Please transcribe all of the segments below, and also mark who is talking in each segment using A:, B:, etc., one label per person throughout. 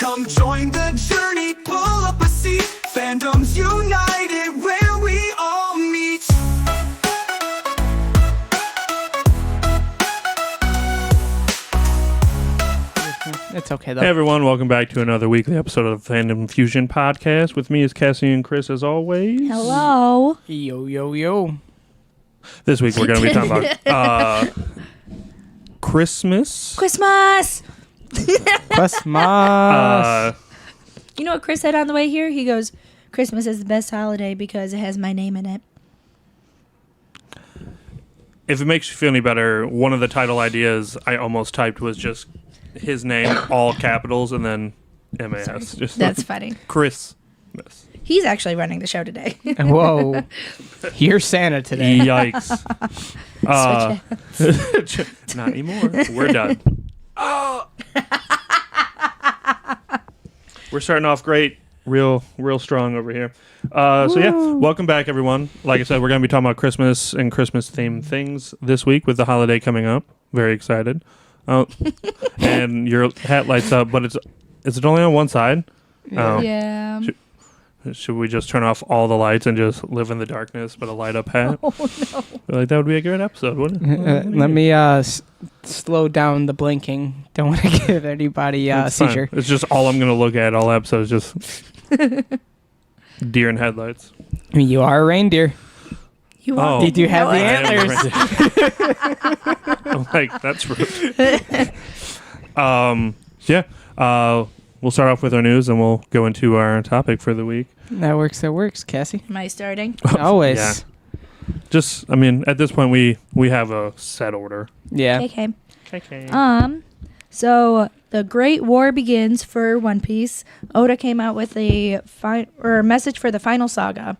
A: Come join the journey, pull up a seat. Fandoms united, where we all meet.
B: It's okay, though.
C: Hey everyone, welcome back to another weekly episode of the Fandom Fusion Podcast. With me is Cassie and Chris as always.
D: Hello.
B: Yo, yo, yo.
C: This week we're going to be talking about Christmas.
D: Christmas.
B: Christmas.
D: You know what Chris said on the way here? He goes, Christmas is the best holiday because it has my name in it.
C: If it makes you feel any better, one of the title ideas I almost typed was just his name, all capitals, and then M-A-S. Just
D: That's funny.
C: Christmas.
D: He's actually running the show today.
B: Whoa. Here's Santa today.
C: Yikes. Not anymore. We're done. We're starting off great. Real strong over here. So yeah, welcome back everyone. Like I said, we're going to be talking about Christmas and Christmas themed things this week with the holiday coming up. Very excited. And your hat lights up, but is it only on one side?
D: Yeah.
C: Should we just turn off all the lights and just live in the darkness but a light up hat?
D: Oh, no.
C: I feel like that would be a good episode, wouldn't it?
B: Let me slow down the blinking. Don't want to give anybody a
C: It's fine.
B: seizure.
C: It's just all I'm going to look at all episodes, just deer and headlights.
B: I mean, you are a reindeer.
D: You
C: Oh.
D: want
B: You do have
C: I
B: the
C: am
B: antlers.
C: ready. I'm like, that's rude. Yeah. We'll start off with our news and we'll go into our topic for the week.
B: That works, Cassie.
D: Am I starting?
B: Always.
C: Yeah. Just, I mean, at this point, we have a set order.
B: Yeah.
D: Okay.
C: Okay.
D: So the Great War begins for One Piece. Oda came out with a message for the final saga.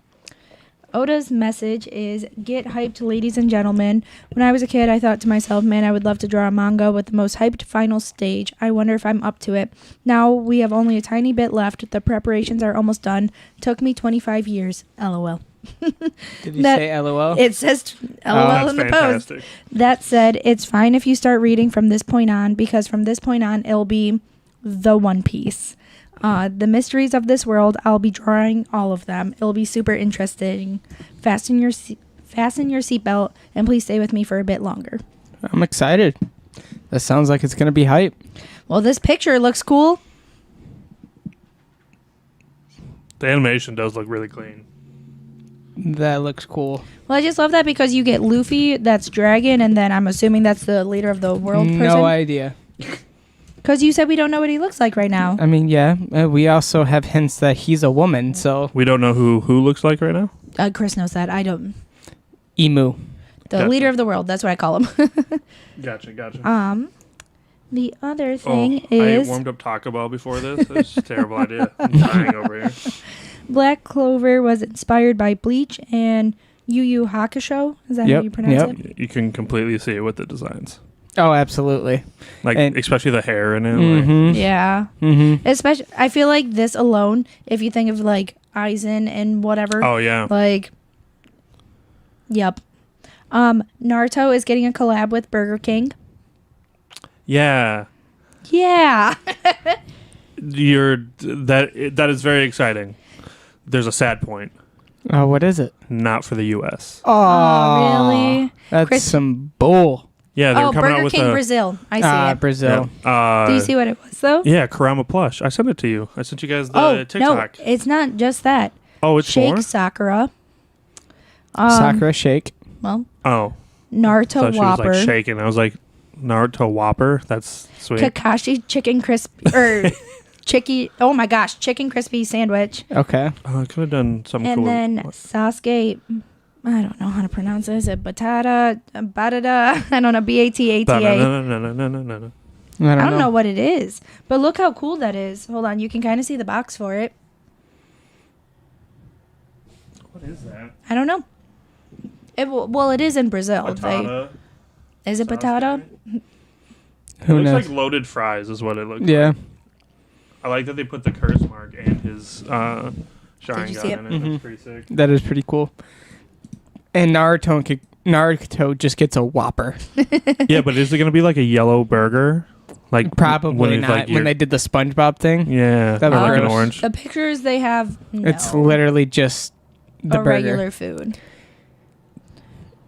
D: Oda's message is, get hyped, ladies and gentlemen. When I was a kid, I thought to myself, man, I would love to draw a manga with the most hyped final stage. I wonder if I'm up to it. Now we have only a tiny bit left. The preparations are almost done. Took me 25 years. LOL.
B: Did you say LOL?
D: It says LOL
C: That's
D: in the
C: fantastic.
D: post. That said, it's fine if you start reading from this point on, because from this point on, it'll be the One Piece. The mysteries of this world, I'll be drawing all of them. It'll be super interesting. Fasten your seatbelt, and please stay with me for a bit longer.
B: I'm excited. That sounds like it's going to be hype.
D: Well, this picture looks cool.
C: The animation does look really clean.
B: That looks cool.
D: Well, I just love that because you get Luffy, that's dragon, and then I'm assuming that's the leader of the world person.
B: No idea.
D: Because you said we don't know what he looks like right now.
B: I mean, yeah. We also have hints that he's a woman, so.
C: We don't know who looks like right now?
D: Chris knows that. I don't.
B: Emu.
D: The
C: Gotcha.
D: leader of the world. That's what I call him.
C: Gotcha.
D: The other thing
C: I
D: is
C: warmed up Taco Bell before this. That's a terrible idea. I'm dying over here.
D: Black Clover was inspired by Bleach and Yu Yu Hakusho. Is that how you pronounce it?
C: You can completely see it with the designs.
B: Oh, absolutely.
C: Like,
B: And-
C: especially the hair in it. Like,
B: Mm-hmm.
D: Yeah.
B: Mm-hmm.
D: Especially, I feel like this alone, if you think of like Aizen and whatever,
C: oh, yeah.
D: like, yep. Naruto is getting a collab with Burger King.
C: Yeah.
D: Yeah.
C: That is very exciting. There's a sad point.
B: Oh, what is it?
C: Not for the U.S.
B: Oh,
D: really?
B: That's
D: Chris-
B: some bull.
C: Yeah, they're
D: Oh,
C: coming
D: Burger
C: out with
D: King
C: a
D: Brazil. I see it.
B: Brazil.
C: Yeah.
D: Do you see what it was though?
C: Yeah, Karama plush. I sent it to you. I sent you guys the
D: Oh,
C: TikTok.
D: no, it's not just that.
C: Oh, it's
D: Shake
C: more?
D: Sakura.
B: Sakura Shake.
D: Well,
C: Oh.
D: Naruto
C: So she was
D: Whopper.
C: like shaking. I was like, Naruto Whopper? That's sweet.
D: Kakashi Chicken Crispy oh my gosh, Chicken Crispy sandwich.
B: Okay.
C: Oh, I could have done something
D: And
C: cool.
D: then Sasuke, I don't know how to pronounce it. Is it Batata? I don't know. B-A-T-A-T-A.
C: No.
D: I don't know what it is. But look how cool that is. Hold on. You can kind of see the box for it.
C: What is that?
D: I don't know. Well, it is in Brazil.
C: Batata.
D: Is it
C: Sasuke?
D: batata?
B: Who
C: It looks
B: knows?
C: like loaded fries is what it looks
B: Yeah.
C: like. I like that they put the curse mark and his Sharingan
D: you see it?
C: in it.
B: Mhm.
C: That's pretty sick.
B: That is pretty cool. And Naruto just gets a Whopper.
C: Yeah, but is it going to be like a yellow burger? Like
B: Probably
C: when it's
B: not.
C: like
B: When they did the SpongeBob thing,
C: yeah,
B: That
C: or
B: was
C: like an
B: gross.
C: orange.
D: The pictures they have, no.
B: it's literally just the
D: a
B: burger.
D: regular food.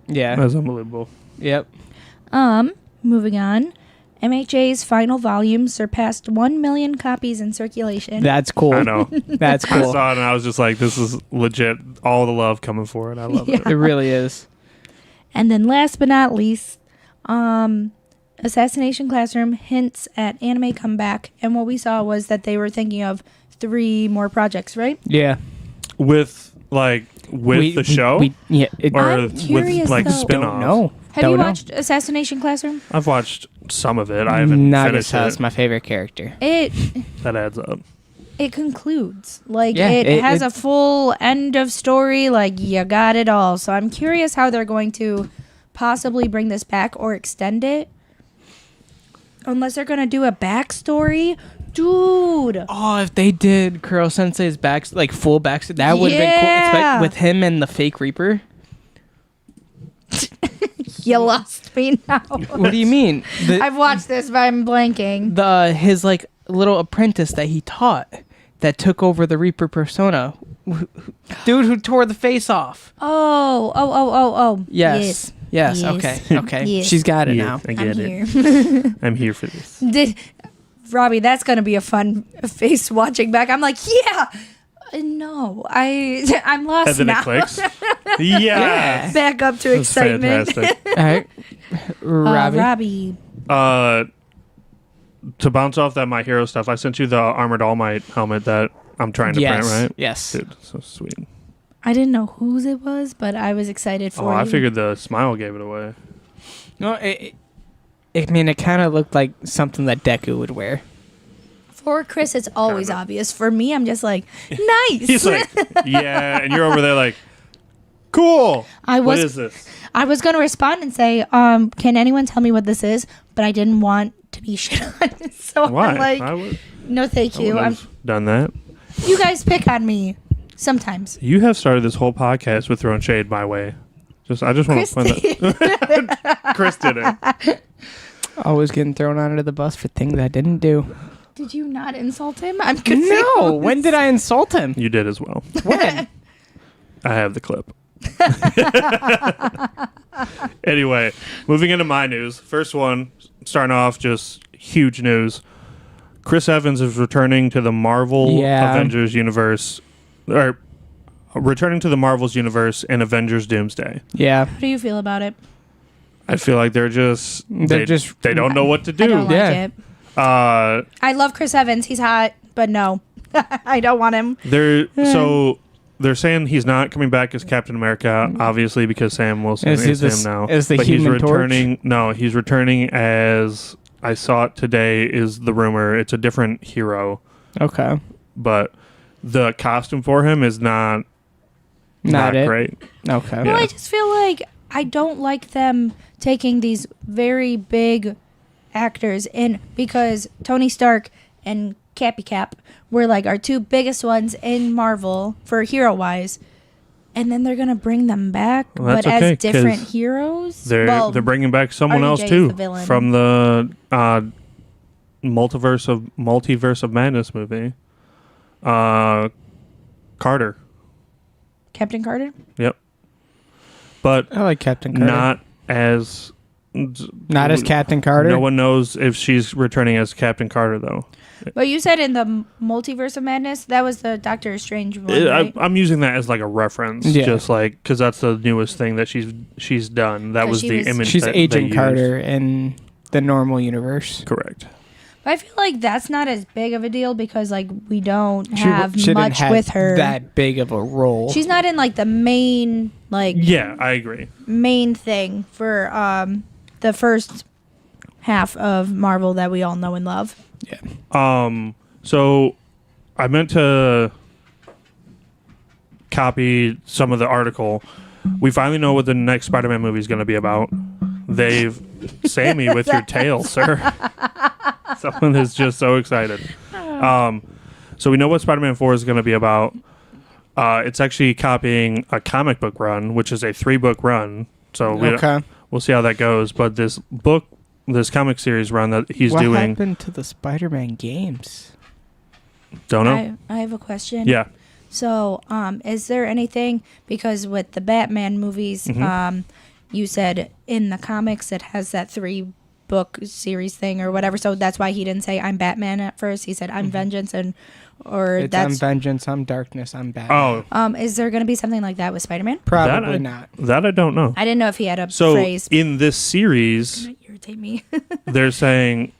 B: Yeah.
C: That's unbelievable.
B: Yep.
D: Moving on. MHA's final volume surpassed 1 million copies in circulation.
B: That's cool.
C: I know.
B: That's
C: I
B: cool.
C: saw it and I was just like, this is legit. All the love coming for it. I love it.
B: It really is.
D: And then last but not least, Assassination Classroom hints at anime comeback. And what we saw was that they were thinking of 3 more projects, right?
B: Yeah.
C: With the show, or
D: I'm
C: with
D: curious,
C: like
D: though.
C: spin-offs.
B: Don't know.
D: Have
B: Don't
D: you
B: know.
D: watched Assassination Classroom?
C: I've watched some of it. I haven't finished
B: Nagata's
C: it.
B: my favorite character.
C: That adds up.
D: It concludes. Like,
B: Yeah,
D: it has a
B: it's-
D: full end of story. Like, you got it all. So I'm curious how they're going to possibly bring this back or extend it. Unless they're going to do a backstory. Dude.
B: Oh, if they did Kuro Sensei's full backstory, that would have been cool. It's
D: Yeah.
B: like with him and the fake Reaper.
D: You lost me now.
B: What do you mean?
D: I've watched this, but I'm blanking.
B: His like little apprentice that he taught that took over the Reaper persona, dude who tore the face off.
D: Oh.
B: Yes.
D: Yes.
B: Okay. Okay.
D: Yes.
B: She's got it
C: Yeah,
B: now.
C: I
D: I'm
C: get
D: here.
C: it. I'm here for this.
D: Robbie, that's going to be a fun face watching back. I'm like, yeah. No, I'm lost
C: And then
D: now.
C: it clicks. Yeah.
D: Back up to
C: That's
D: excitement.
C: fantastic.
B: All right. Robbie.
D: Robbie.
C: To bounce off that My Hero stuff, I sent you the Armored All Might helmet that I'm trying to print, right?
B: Yes.
C: Dude, so sweet.
D: I didn't know whose it was, but I was excited for
C: Oh,
D: you.
C: I figured the smile gave it away.
B: No, it kind of looked like something that Deku would wear.
D: For Chris, it's always
C: Kinda.
D: obvious. For me, I'm just like, nice.
C: He's like, yeah, and you're over there like, cool.
D: I
C: What
D: was
C: is this?
D: I was going to respond and say, can anyone tell me what this is? But I didn't want to be shit on. So
C: Why?
D: I'm like,
C: I would,
D: no, thank
C: I
D: you.
C: wouldn't have done that.
D: You guys pick on me sometimes.
C: You have started this whole podcast with throwing shade my way. I just want
D: Chris
C: to point that. Chris did it.
B: Always getting thrown under the bus for things I didn't do.
D: Did you not insult him? I'm confused.
B: No. When did I insult him?
C: You did as well.
B: When?
C: I have the clip. Anyway, moving into my news. First one, starting off just huge news. Chris Evans is returning to the Marvel Avengers universe, or returning to the Marvel's universe in Avengers Doomsday.
B: Yeah.
D: How do you feel about it?
C: I feel like they don't know what to do.
D: I don't like
B: Yeah.
D: it. I love Chris Evans. He's hot, but no. I don't want him.
C: They're saying he's not coming back as Captain America, obviously, because Sam Wilson
B: Is he
C: is
B: this-
C: him now.
B: is the
C: but he's
B: Human Torch?
C: returning. No, he's returning as I saw it today. Is the rumor? It's a different hero,
B: Okay.
C: but the costume for him is not
B: Not
C: great.
B: Okay.
D: Well, I just feel like I don't like them taking these very big actors in, because Tony Stark and Cappy Cap were like our 2 biggest ones in Marvel for hero wise, and then they're gonna bring them back,
C: Well,
D: but
C: that's okay,
D: as different
C: 'cause
D: heroes.
C: They're bringing back someone
D: RDJ
C: else
D: is
C: too
D: the villain.
C: from the multiverse of madness movie. Carter.
D: Captain Carter.
C: Yep. But
B: I like Captain Carter.
C: not as
B: Captain Carter.
C: No one knows if she's returning as Captain Carter, though.
D: But you said in the multiverse of madness, that was the Doctor Strange one, right?
C: I'm using that as like a reference,
B: Yeah.
C: just like because that's the newest thing that she's done. That
D: 'Cause
C: was
D: she
C: the
D: was-
C: image.
B: She's
C: that they
B: Agent
C: used.
B: Carter in the normal universe.
C: Correct.
D: But I feel like that's not as big of a deal because like we don't
B: She
D: have
B: didn't
D: much
B: have
D: with her.
B: that big of a role.
D: She's not in like the main
C: Yeah, I agree.
D: main thing for the first half of Marvel that we all know and love.
C: So I meant to copy some of the article. We finally know what the next Spider-Man movie is going to be about. They've Sammy with your tail, sir. Someone is just so excited. So we know what Spider-Man 4 is going to be about. It's actually copying a comic book run, which is a 3-book run. So
B: Okay.
C: we'll see how that goes. But this book comic series run that he's
B: what
C: doing.
B: happened to the Spider-Man games?
C: Don't know.
D: I have a question.
C: Yeah.
D: So, is there anything, because with the Batman movies, you said in the comics it has that 3-book series thing or whatever, so that's why he didn't say I'm Batman at first. He said I'm Vengeance,
B: I'm Vengeance, I'm Darkness, I'm Batman.
D: Is there going to be something like that with Spider-Man?
B: Probably not.
C: That I don't know.
D: I didn't know if he had a
C: So
D: phrase.
C: in this series,
D: Don't irritate me.
C: they're saying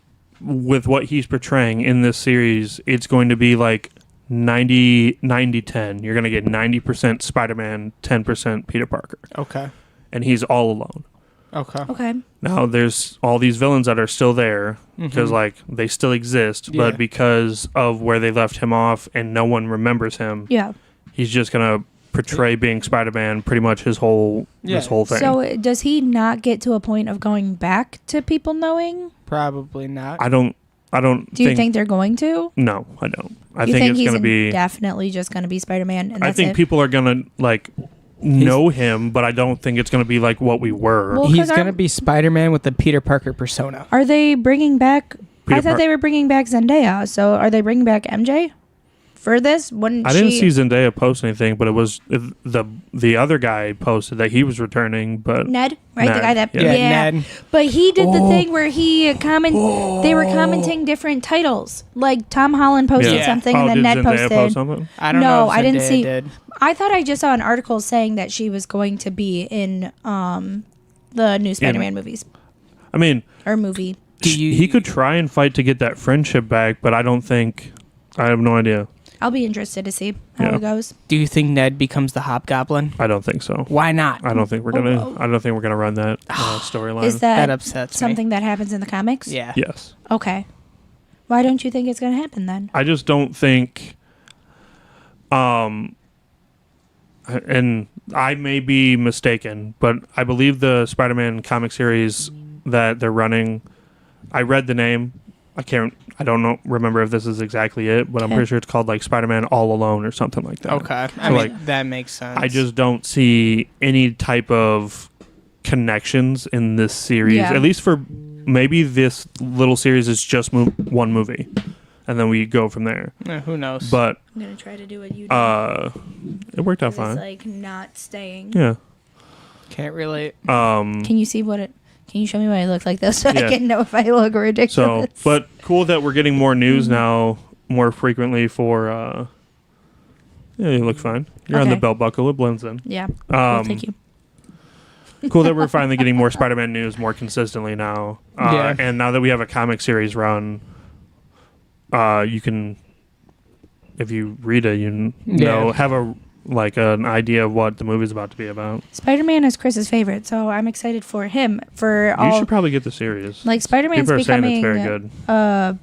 C: with what he's portraying in this series, it's going to be like 90-10. You're going to get 90% Spider-Man, 10% Peter Parker.
B: Okay.
C: And he's all alone.
B: Okay.
D: Okay.
C: Now there's all these villains that are still there because like they still exist,
B: Yeah.
C: but because of where they left him off and no one remembers him,
D: Yeah.
C: he's just going to portray being Spider-Man pretty much his whole thing.
D: So does he not get to a point of going back to people knowing?
B: Probably not.
C: I don't
D: Do you think they're going to?
C: No, I don't. I
D: You
C: think it's
D: he's
C: going to be
D: definitely just going to be Spider-Man, and
C: I
D: that's
C: think
D: it?
C: people are going to like know him, but I don't think it's going to be like what we were.
D: Well,
B: He's
D: 'cause
B: going to be Spider-Man with the Peter Parker persona.
D: Are they bringing back?
C: Peter
D: I thought they were bringing back Zendaya. So are they bringing back MJ for this?
C: I didn't see Zendaya post anything, but it was the other guy posted that he was returning, but
D: Ned, right? The
C: Ned,
D: guy that
C: yeah.
B: Ned.
D: But he did the thing where he they were commenting different titles. Like Tom Holland posted
B: Yeah.
D: something, and then
C: did
D: Ned
C: Zendaya
D: posted.
C: post something?
B: I don't
D: No,
B: know if
D: I didn't
B: Zendaya
D: see-
B: Did.
D: I thought I just saw an article saying that she was going to be in the new Spider-Man movies
C: I mean,
D: or movie.
C: he could try and fight to get that friendship back, but I have no idea.
D: I'll be interested to see how
C: Yeah.
D: it goes.
B: Do you think Ned becomes the Hobgoblin?
C: I don't think so.
B: Why not?
C: I don't think we're gonna run that storyline.
D: Is
B: That
D: that
B: upsets
D: something that happens in the comics?
B: me. Yeah.
C: Yes.
D: Okay. Why don't you think it's going to happen then?
C: I just don't think and I may be mistaken, but I believe the Spider-Man comic series that they're running, I read the name. I don't remember if this is exactly it, but I'm
D: Okay.
C: pretty sure it's called like Spider-Man All Alone or something like that.
B: Okay. I
C: So,
B: mean,
C: like,
B: that makes sense.
C: I just don't see any type of connections in this series.
D: Yeah.
C: At least for maybe this little series is just one movie, and then we go from there.
B: Who knows?
C: But
D: I'm going to try to do what you do.
C: it worked out
D: It's
C: fine.
D: like not staying.
C: Yeah.
B: Can't relate.
D: Can you see what it... Can you show me what I look like though so
C: Yeah.
D: I can know if I look
C: So,
D: ridiculous?
C: but cool that we're getting more news now, more frequently for. Yeah, you look fine. You're on the
D: Okay.
C: belt buckle. It blends in.
D: Yeah. Cool, thank you.
C: Cool that we're finally getting more Spider-Man news more consistently now.
B: Yeah.
C: And now that we have a comic series run, you can, if you read it, you know, have an idea of what the movie's about to be about.
D: Spider-Man is Chris's favorite, so I'm excited for him. For
C: You
D: all
C: should probably get the series.
D: like Spider-Man's
C: People are saying it's
D: becoming
C: very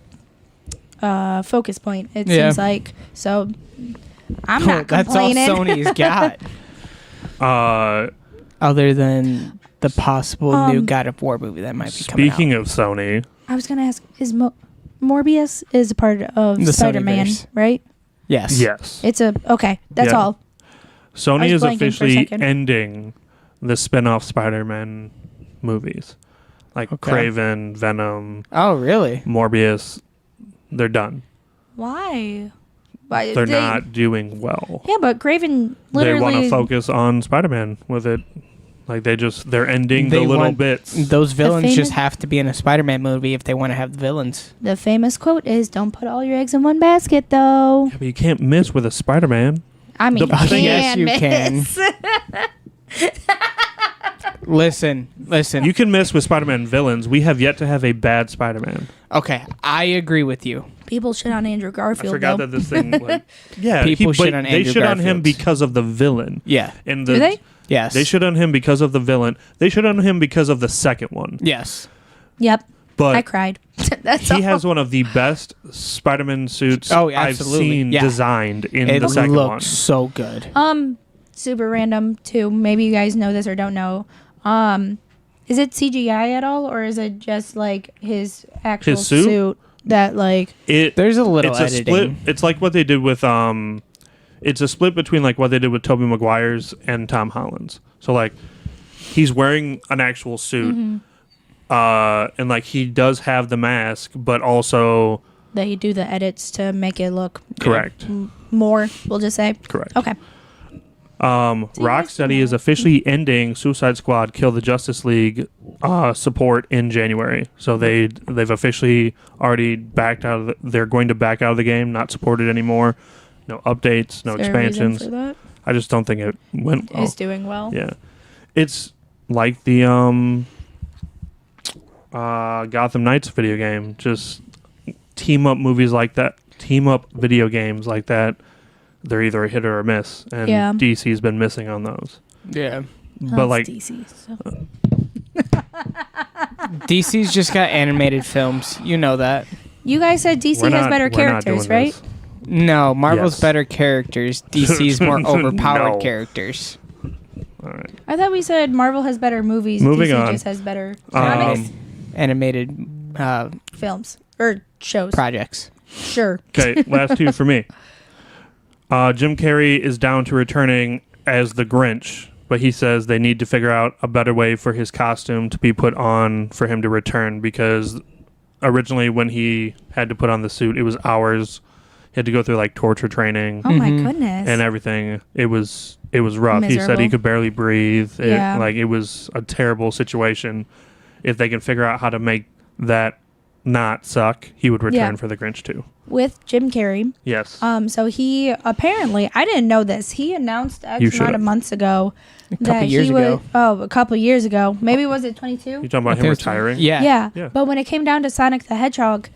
C: good.
D: focus point. It
B: Yeah.
D: seems like so. I'm not
B: That's all
D: complaining.
B: Sony's got. Other than the possible new God of War movie that might be coming out.
C: Speaking of Sony,
D: I was gonna ask: is Morbius is a part of
B: The
D: Spider-Man,
B: Sonyverse.
D: right?
B: Yes.
C: yes.
D: It's a okay. That's
C: Yeah.
D: all.
C: Sony
D: I was
C: is
D: blanking for a
C: officially
D: second.
C: ending the spin-off Spider-Man movies. Like
B: Okay.
C: Kraven, Venom,
B: Oh, really?
C: Morbius. They're done.
D: Why? Why
C: They're
D: they-
C: not doing well.
D: Yeah, but Craven
C: They want
D: literally.
C: to focus on Spider-Man with it. Like they're ending
B: They
C: the little
B: want-
C: bits.
B: Those villains
D: famous-
B: just have to be in a Spider-Man movie if they want to have the villains.
D: The famous quote is, "Don't put all your eggs in one basket, though."
C: Yeah, but you can't miss with a Spider-Man.
D: I mean,
C: The thing-
B: Yes, you can.
D: miss.
B: Listen.
C: You can miss with Spider-Man villains. We have yet to have a bad Spider-Man.
B: Okay, I agree with you.
D: People shit on Andrew
C: I
D: Garfield.
C: forgot
D: though.
C: that this thing. Like, yeah,
B: People shit
C: but
B: on
C: they
B: Andrew
C: shit on him
B: Garfield.
C: because of the villain.
B: Yeah.
C: And
D: Do they?
B: Yes.
C: They shit on him because of the villain. They shit on him because of the second one.
B: Yes.
D: Yep.
C: But
D: I cried. That's
C: he
D: all.
C: has one of the best Spider-Man suits
B: Oh,
C: I've
B: absolutely.
C: seen
B: Yeah.
C: designed in
B: It
C: the second
B: looks
C: one.
B: so good.
D: Super random too. Maybe you guys know this or don't know. Is it CGI at all, or is it just like his actual
C: His suit?
D: that like?
B: There's a little
C: It's a
B: editing.
C: split. It's like what they did with It's a split between like what they did with Tobey Maguire's and Tom Holland's. So like, he's wearing an actual suit.
D: Mm-hmm.
C: And like he does have the mask, but also
D: They do the edits to make it look
C: correct.
D: more, we'll just say.
C: Correct.
D: Okay.
C: Rocksteady is officially ending Suicide Squad Kill the Justice League support in January. So they've officially already backed out of they're going to back out of the game, not support it anymore. No updates, no
D: Is there a reason
C: expansions.
D: for that?
C: I just don't think it went well.
D: Is doing well.
C: Yeah. It's like the Gotham Knights video game. Just team up movies like that, team up video games like that. They're either a hit or a miss, and
D: Yeah.
C: DC's been missing on those.
B: Yeah.
C: But like,
D: DC, so.
B: DC's just got animated films. You know that.
D: You guys said DC
C: we're
D: has
C: not-
D: better
C: we're not
D: characters,
C: doing
D: right?
C: this.
B: No, Marvel's
C: Yes.
B: better characters. DC's more overpowered
C: No.
B: characters.
C: All right.
D: I thought we said Marvel has better movies.
C: Moving
D: DC
C: on.
D: just has better comics,
B: Animated
D: films, or shows.
B: projects.
D: Sure.
C: Okay, last two for me. Jim Carrey is down to returning as the Grinch, but he says they need to figure out a better way for his costume to be put on for him to return, because originally when he had to put on the suit, it was hours. He had to go through like torture training
D: Oh my
B: Mhm.
D: goodness.
C: and everything. It was rough. He said
D: Miserable.
C: he could barely breathe.
D: Yeah.
C: Like it was a terrible situation. If they can figure out how to make that not suck, he would return
D: Yeah.
C: for the Grinch too.
D: With Jim Carrey.
C: Yes.
D: So he apparently, I didn't know this. He announced
C: You
D: X amount
C: should've.
D: of months ago
B: couple years
D: he would.
B: ago.
D: Oh, a couple years ago. Maybe was it 22?
C: You talking about him retiring?
B: Yeah.
C: Yeah.
D: But when it came down to Sonic the Hedgehog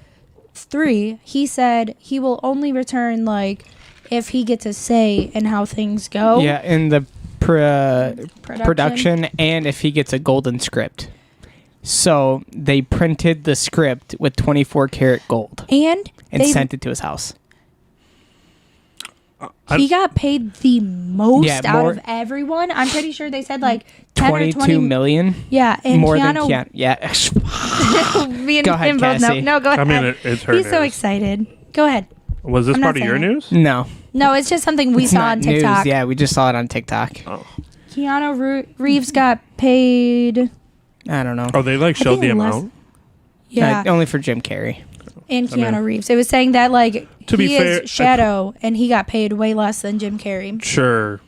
D: 3, he said he will only return like if he gets a say in how things go.
B: Yeah, in the production, and if he gets a golden script. So they printed the script with 24 karat gold
D: And
B: and
D: they,
B: sent it to his house.
D: he got paid the most
B: Yeah,
D: out
B: more-
D: of everyone. I'm pretty sure they said like 10 or
B: 22
D: 20
B: million.
D: Yeah, and
B: More
D: Keanu,
B: than Keanu. Yeah.
D: me and
B: Go ahead,
D: him both know.
B: Cassie.
D: No, go
C: I
D: ahead.
C: mean, it's her
D: He's so
C: news.
D: excited. Go ahead.
C: Was this
D: I'm not
C: part of your
D: saying it.
C: news?
B: No.
D: No, it's just something we
B: It's
D: saw
B: not
D: on TikTok.
B: news. Yeah, we just saw it on TikTok.
C: Oh.
D: Keanu Reeves got paid.
B: I don't know.
C: Oh, they like showed the
D: think less-
C: amount?
D: Yeah,
B: Only for Jim Carrey.
D: and
C: I mean-
D: Keanu Reeves. It was saying that like
C: To be
D: he
C: fair,
D: is Shadow, and he got paid way less than Jim Carrey.
C: Sure.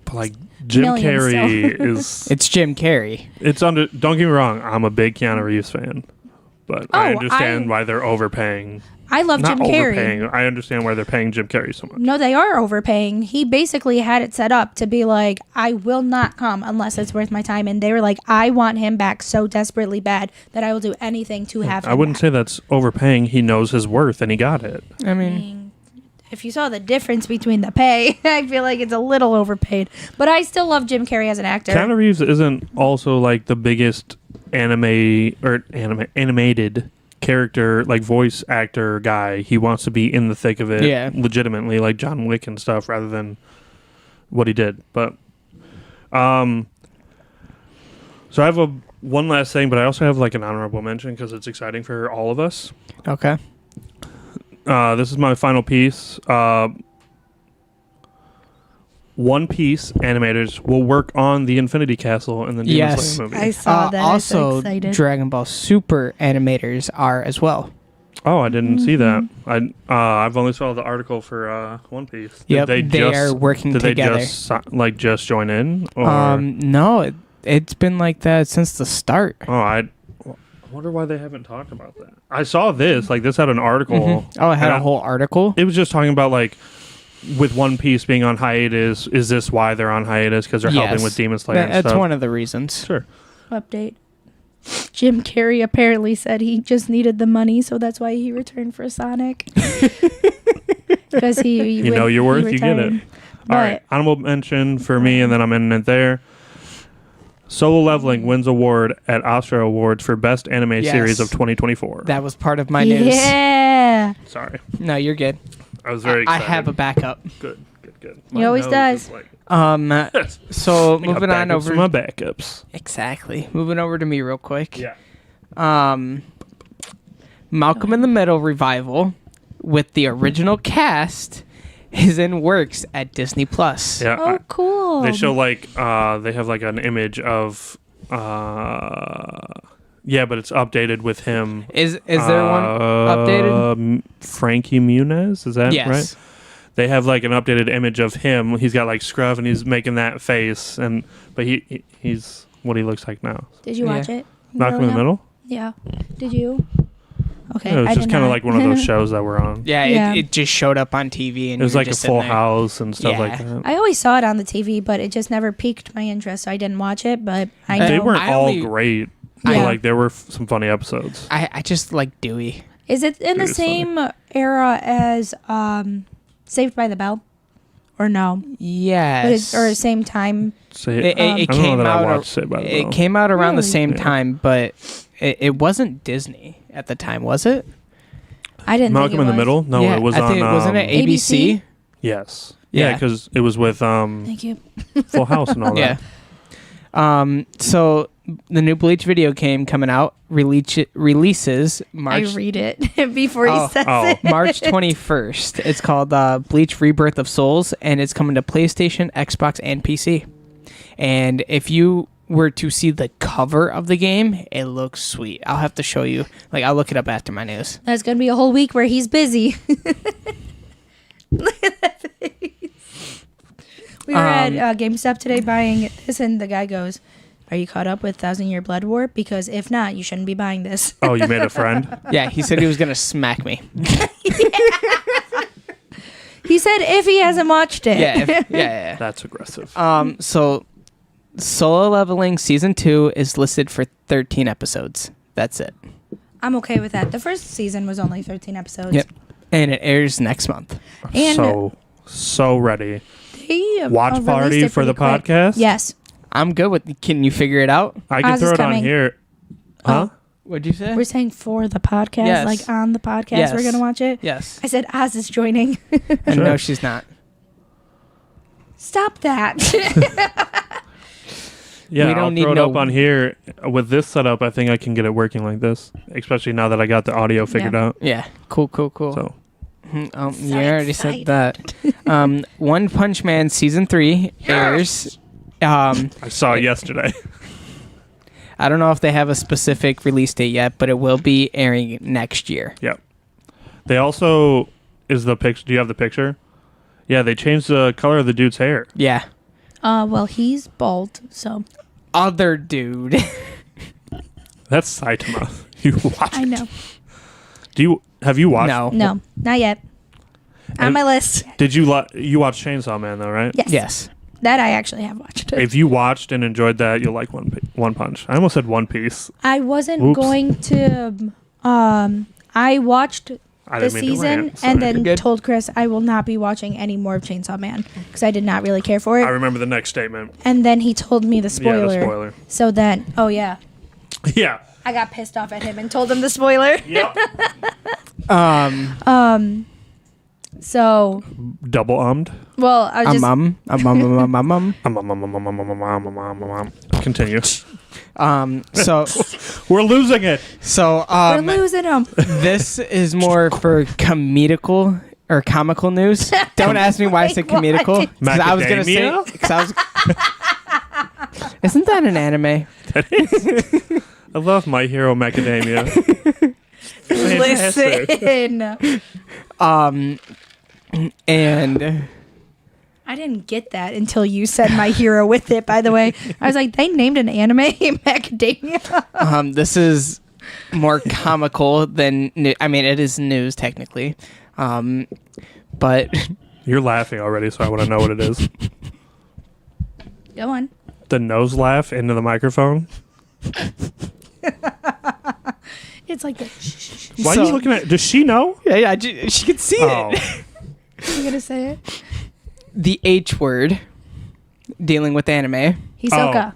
C: But like Jim
D: Millions
C: Carrey
D: still.
C: is
B: It's Jim Carrey.
C: it's under don't get me wrong, I'm a big Keanu Reeves fan. But I
D: Oh,
C: understand
D: I-
C: why they're overpaying.
D: I love
C: Not
D: Jim Carrey.
C: overpaying. I understand why they're paying Jim Carrey so much.
D: No, they are overpaying. He basically had it set up to be like, I will not come unless it's worth my time. And they were like, I want him back so desperately bad that I will do anything to have him
C: I wouldn't
D: back.
C: say that's overpaying. He knows his worth and he got it.
B: I mean,
D: If you saw the difference between the pay, I feel like it's a little overpaid. But I still love Jim Carrey as an actor.
C: Keanu Reeves isn't also like the biggest animated character, like voice actor guy. He wants to be in the thick of it,
B: Yeah.
C: legitimately, like John Wick and stuff, rather than what he did. But, so I have one last thing, but I also have like an honorable mention because it's exciting for all of us.
B: okay.
C: This is my final piece. One Piece animators will work on the Infinity Castle in the Demon
B: Yes.
C: Slayer movie.
D: I saw that. I'm so
B: Also,
D: excited.
B: Dragon Ball Super animators are as well.
C: Oh, I didn't see that.
D: Mm-hmm.
C: I've only saw the article for One Piece.
B: Yep, they are working
C: did
B: together.
C: they just join in? Or,
B: No, it's been like that since the start.
C: I wonder why they haven't talked about that. I saw this. Like this had an article.
B: Mhm. Oh, it had
C: and
B: a whole article.
C: It was just talking about like with One Piece being on hiatus. Is this why they're on hiatus? Because they're helping with Demon Slayer. And
B: That's
C: stuff.
B: one of the reasons.
C: Sure.
D: Update. Jim Carrey apparently said he just needed the money, so that's why he returned for Sonic. Because
C: You know your worth, you get it.
D: retired.
C: All right. Honorable mention for me, and then I'm ending it there. Solo Leveling wins award at Oscar Awards for Best Anime
B: Yes.
C: Series of 2024.
B: That was part of my news.
D: Yeah.
C: Sorry.
B: No, you're good.
C: I was very
B: I
C: excited.
B: have a backup.
C: Good.
D: He always
C: nose
D: does.
C: is like-
B: So
C: I got
B: moving on
C: backups
B: over.
C: for my backups.
B: Exactly. Moving over to me real quick.
C: Yeah.
B: Malcolm in the Middle revival with the original cast is in works at Disney Plus.
C: Yeah.
D: Oh, cool.
C: They show like they have like an image of Yeah, but it's updated with him.
B: Is there one updated?
C: Frankie Muniz, is that
B: Yes.
C: right? They have like an updated image of him. He's got like scruff and he's making that face, but he's what he looks like now.
D: Did you watch it?
C: Malcolm in the Middle?
D: Yeah. Did you? Okay.
C: Yeah, it was
D: I
C: just
D: did
C: kind of
D: not.
C: like one of those shows that were on.
B: Yeah,
D: Yeah.
B: It just showed up on TV, and
C: It was
B: you were
C: like a
B: just sitting
C: Full
B: there.
C: House and stuff like
B: Yeah.
C: that.
D: I always saw it on the TV, but it just never piqued my interest, so I didn't watch it. But I know.
C: They weren't
B: I
C: all
B: only-
C: great. But
D: Yeah.
C: like there were some funny episodes.
B: I just like Dewey.
D: Is it in the
C: Dude, it's funny.
D: same era as Saved by the Bell, or no?
B: Yes.
D: Or same time?
C: Say,
B: It
C: I don't know
B: came
C: that I
B: out.
C: watched Saved by the Bell.
B: It came out around the
D: Really?
B: same
C: Yeah.
B: time, but it wasn't Disney at the time, was it?
D: I didn't.
C: Malcolm
D: think it
C: in the
D: was.
C: Middle? No,
B: yeah,
C: it was
B: I
C: on.
B: think it wasn't it ABC.
D: ABC?
C: Yes. Yeah,
B: Yeah.
C: because it was with
D: Thank you.
C: Full House and all
B: Yeah.
C: that.
B: So the new Bleach video game coming out releases March
D: I read it before he
B: Oh.
D: says
C: Oh.
D: it.
B: March 21st. It's called Bleach Rebirth of Souls, and it's coming to PlayStation, Xbox, and PC. And if you were to see the cover of the game, it looks sweet. I'll have to show you. Like, I'll look it up after my news.
D: That's gonna be a whole week where he's busy. Look at that face. We were at GameStop today buying this, and the guy goes, "Are you caught up with 1,000 Year Blood War? Because if not, you shouldn't be buying this."
C: Oh, you made a friend?
B: Yeah, he said he was gonna smack me.
D: He said if he hasn't watched it.
B: Yeah.
C: That's aggressive.
B: So Solo Leveling Season 2 is listed for 13 episodes. That's it.
D: I'm okay with that. The first season was only 13 episodes.
B: Yep. And it airs next month.
D: And
C: so ready.
D: they
C: Watch
D: released
C: party
D: it
C: for the
D: pretty quick.
C: podcast?
D: Yes.
B: I'm good with. Can you figure it out?
C: I can
D: Oz
C: throw
D: is
C: it on
D: coming.
C: here. Huh?
B: What'd you say?
D: We're saying for the podcast,
B: Yes.
D: like on the podcast,
B: Yes.
D: we're going to watch it.
B: Yes.
D: I said Oz is joining.
B: And
C: Sure.
B: no, she's not.
D: Stop that.
C: Yeah,
B: We don't
C: I'll
B: need
C: throw it
B: no-
C: up on here. With this setup, I think I can get it working like this. Especially now that I got the audio figured out.
B: Yeah. Cool.
C: So
B: You already said that. One Punch Man Season 3 airs.
C: I saw it yesterday.
B: I don't know if they have a specific release date yet, but it will be airing next year.
C: Yep. They also is the picture. Do you have the picture? Yeah, they changed the color of the dude's hair.
B: Yeah.
D: Well, he's bald, so
B: Other dude.
C: That's Saitama. You watched?
D: I know.
C: Have you watched?
B: No.
D: No, not yet. On
C: And-
D: my list.
C: Did you you watch Chainsaw Man though, right?
D: Yes.
B: Yes.
D: That I actually have watched.
C: If you watched and enjoyed that, you'll like One Punch. I almost said One Piece.
D: I wasn't
C: Oops.
D: going to. I watched
C: I
D: the
C: didn't mean to
D: season
C: rant. Sorry.
D: and then
B: Good.
D: told Chris I will not be watching any more of Chainsaw Man because I did not really care for
C: I
D: it.
C: remember the next statement.
D: And then he told me the spoiler.
C: Yeah, the spoiler.
D: So then, oh yeah,
C: Yeah.
D: I got pissed off at him and told him the spoiler.
C: Yep.
D: So,
C: Double ummed.
D: well, I just
C: Continue.
B: So
C: We're losing it.
D: we're losing him.
B: this is more for comical news. Don't ask me why I said
D: Like
B: comical.
D: what?
B: 'Cause I was gonna say.
C: Macadamia?
B: 'Cause I was. Isn't that an anime?
C: I love My Hero Macadamia. Fantastic.
D: Listen,
B: And
D: I didn't get that until you said My Hero with it. By the way, I was like, they named an anime Macadamia.
B: this is more comical than. I mean, it is news technically, but
C: You're laughing already, so I want to know what it is.
D: Go on.
C: The nose laugh into the microphone.
D: It's like the.
C: Why are you looking at? Does she know?
B: yeah, she can see
C: Oh,
B: it.
D: You gonna say it?
B: The H word, dealing with anime.
D: Hisoka.